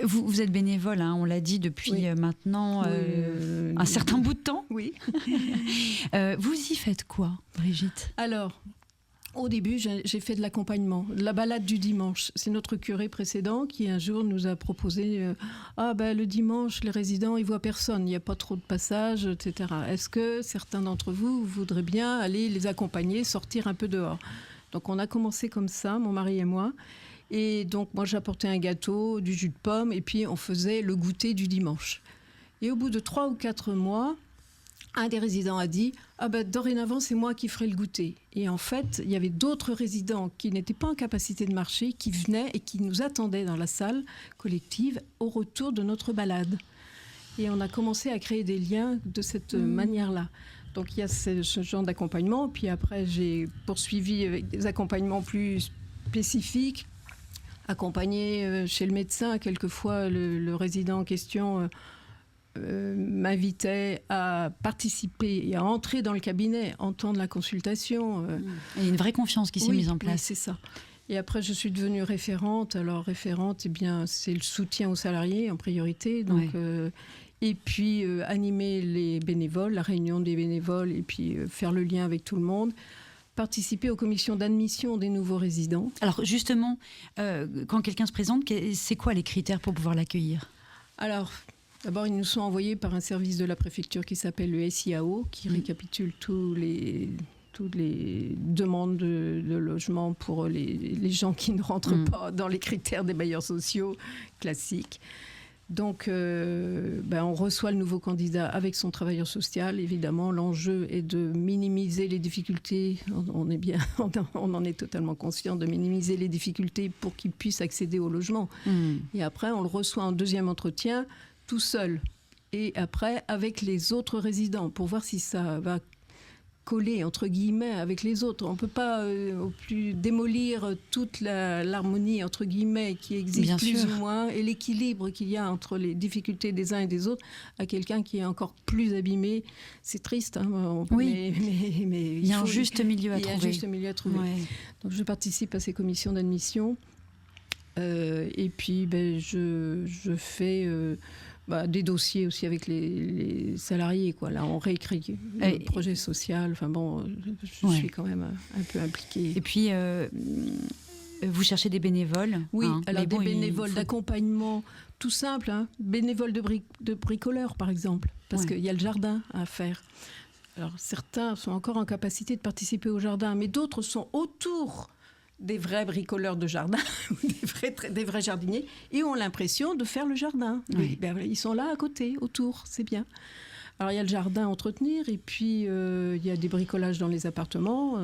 Vous êtes bénévole, on l'a dit, depuis maintenant un certain bout de temps. Oui. Vous y faites quoi, Brigitte? Alors, au début, j'ai fait de l'accompagnement, de la balade du dimanche. C'est notre curé précédent qui un jour nous a proposé le dimanche, les résidents, ils voient personne, il n'y a pas trop de passages, etc. Est-ce que certains d'entre vous voudraient bien aller les accompagner, sortir un peu dehors? Donc on a commencé comme ça, mon mari et moi. Et donc moi j'apportais un gâteau, du jus de pomme, et puis on faisait le goûter du dimanche. Et au bout de 3 ou 4 mois, un des résidents a dit « dorénavant, c'est moi qui ferai le goûter ». Et en fait, il y avait d'autres résidents qui n'étaient pas en capacité de marcher, qui venaient et qui nous attendaient dans la salle collective au retour de notre balade. Et on a commencé à créer des liens de cette manière-là. Donc il y a ce genre d'accompagnement. Puis après, j'ai poursuivi avec des accompagnements plus spécifiques, accompagné chez le médecin. Quelquefois, le résident en question m'invitait à participer et à entrer dans le cabinet, entendre la consultation. Il y a une vraie confiance qui s'est mise en place. Oui, c'est ça. Et après, je suis devenue référente. Alors, référente, c'est le soutien aux salariés en priorité. Donc, et puis, animer les bénévoles, la réunion des bénévoles, et puis faire le lien avec tout le monde. Participer aux commissions d'admission des nouveaux résidents. Alors, justement, quand quelqu'un se présente, c'est quoi les critères pour pouvoir l'accueillir? Alors, d'abord, ils nous sont envoyés par un service de la préfecture qui s'appelle le SIAO, qui récapitule toutes les demandes de logement pour les gens qui ne rentrent pas dans les critères des bailleurs sociaux classiques. Donc, on reçoit le nouveau candidat avec son travailleur social. Évidemment, l'enjeu est de minimiser les difficultés. On en est totalement conscient, de minimiser les difficultés pour qu'il puisse accéder au logement. Et après, on le reçoit en deuxième entretien tout seul. Et après, avec les autres résidents, pour voir si ça va coller entre guillemets avec les autres. On ne peut pas au plus démolir toute l'harmonie entre guillemets qui existe Bien plus sûr. ou moins et l'équilibre qu'il y a entre les difficultés des uns et des autres à quelqu'un qui est encore plus abîmé. C'est triste, hein, Oui. mais Il y a un juste milieu à il y a un trouver. juste milieu à trouver. Ouais. Donc je participe à ces commissions d'admission et puis je fais des dossiers aussi avec les salariés, quoi. Là, on réécrit le projet social. Enfin bon, je suis quand même un peu impliquée. Et puis, vous cherchez des bénévoles. Oui, hein, alors mais bon, des bénévoles il faut- d'accompagnement tout simple, hein, bénévoles de bricoleurs, par exemple, parce qu'il y a le jardin à faire. Alors certains sont encore en capacité de participer au jardin, mais d'autres sont autour des vrais bricoleurs de jardin, des vrais jardiniers, et ont l'impression de faire le jardin. Oui. Ils sont là à côté, autour, c'est bien. Alors il y a le jardin à entretenir, et puis il y a des bricolages dans les appartements,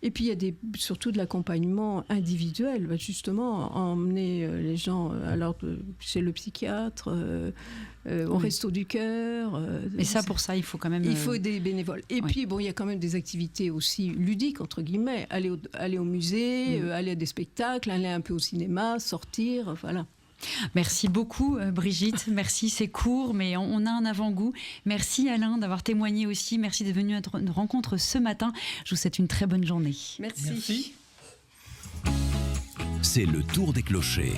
et puis il y a surtout de l'accompagnement individuel, justement, emmener les gens chez le psychiatre, au resto du cœur. Et ça, pour ça, il faut quand même... Il faut des bénévoles. Et puis, il y a quand même des activités aussi ludiques, entre guillemets. Aller au musée, aller à des spectacles, aller un peu au cinéma, sortir, voilà. Merci beaucoup Brigitte, merci, c'est court mais on a un avant-goût. Merci Alain d'avoir témoigné aussi, merci d'être venu à notre rencontre ce matin. Je vous souhaite une très bonne journée. Merci. C'est le tour des clochers.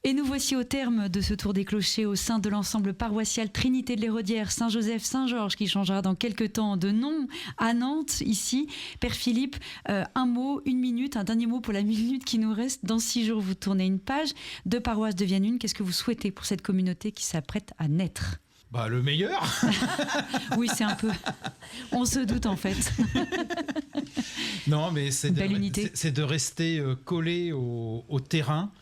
Et nous voici au terme de ce tour des clochers au sein de l'ensemble paroissial Trinité de l'Héraudière Saint-Joseph-Saint-Georges qui changera dans quelques temps de nom à Nantes ici. Père Philippe, un mot, une minute, un dernier mot pour la minute qui nous reste. Dans 6 jours, vous tournez une page, 2 paroisses deviennent une. Qu'est-ce que vous souhaitez pour cette communauté qui s'apprête à naître ? Le meilleur. Oui, c'est un peu... On se doute en fait. Non, mais c'est Belle unité. c'est de rester collé au terrain,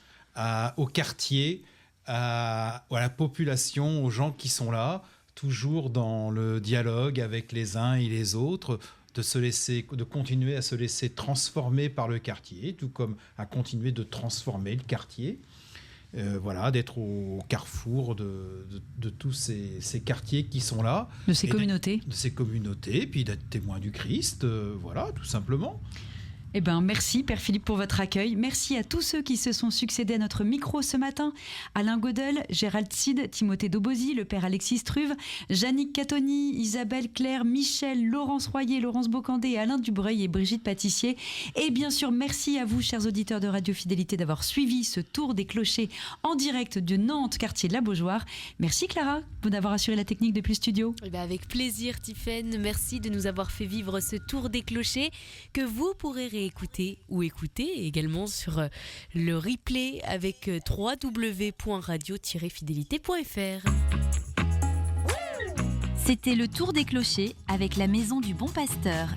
au quartier, à la population, aux gens qui sont là, toujours dans le dialogue avec les uns et les autres, de continuer à se laisser transformer par le quartier, tout comme à continuer de transformer le quartier. D'être au carrefour de tous ces quartiers qui sont là. De ces communautés. De ces communautés, puis d'être témoin du Christ, tout simplement. Eh bien, merci Père Philippe pour votre accueil. Merci à tous ceux qui se sont succédés à notre micro ce matin. Alain Godel, Gérald Cid, Timothée Dobozy, le Père Alexis Struve, Jannick Catoni, Isabelle Claire, Michel, Laurence Royer, Laurence Bocandé, Alain Dubreuil et Brigitte Pâtissier. Et bien sûr, merci à vous, chers auditeurs de Radio Fidélité, d'avoir suivi ce tour des clochers en direct de Nantes, quartier de la Beaujoire. Merci Clara, vous d'avoir assuré la technique depuis le studio. Avec plaisir Tiffaine, merci de nous avoir fait vivre ce tour des clochers que vous pourrez réécouter ou écouter également sur le replay avec www.radio-fidélité.fr. C'était le tour des clochers avec la Maison du Bon Pasteur.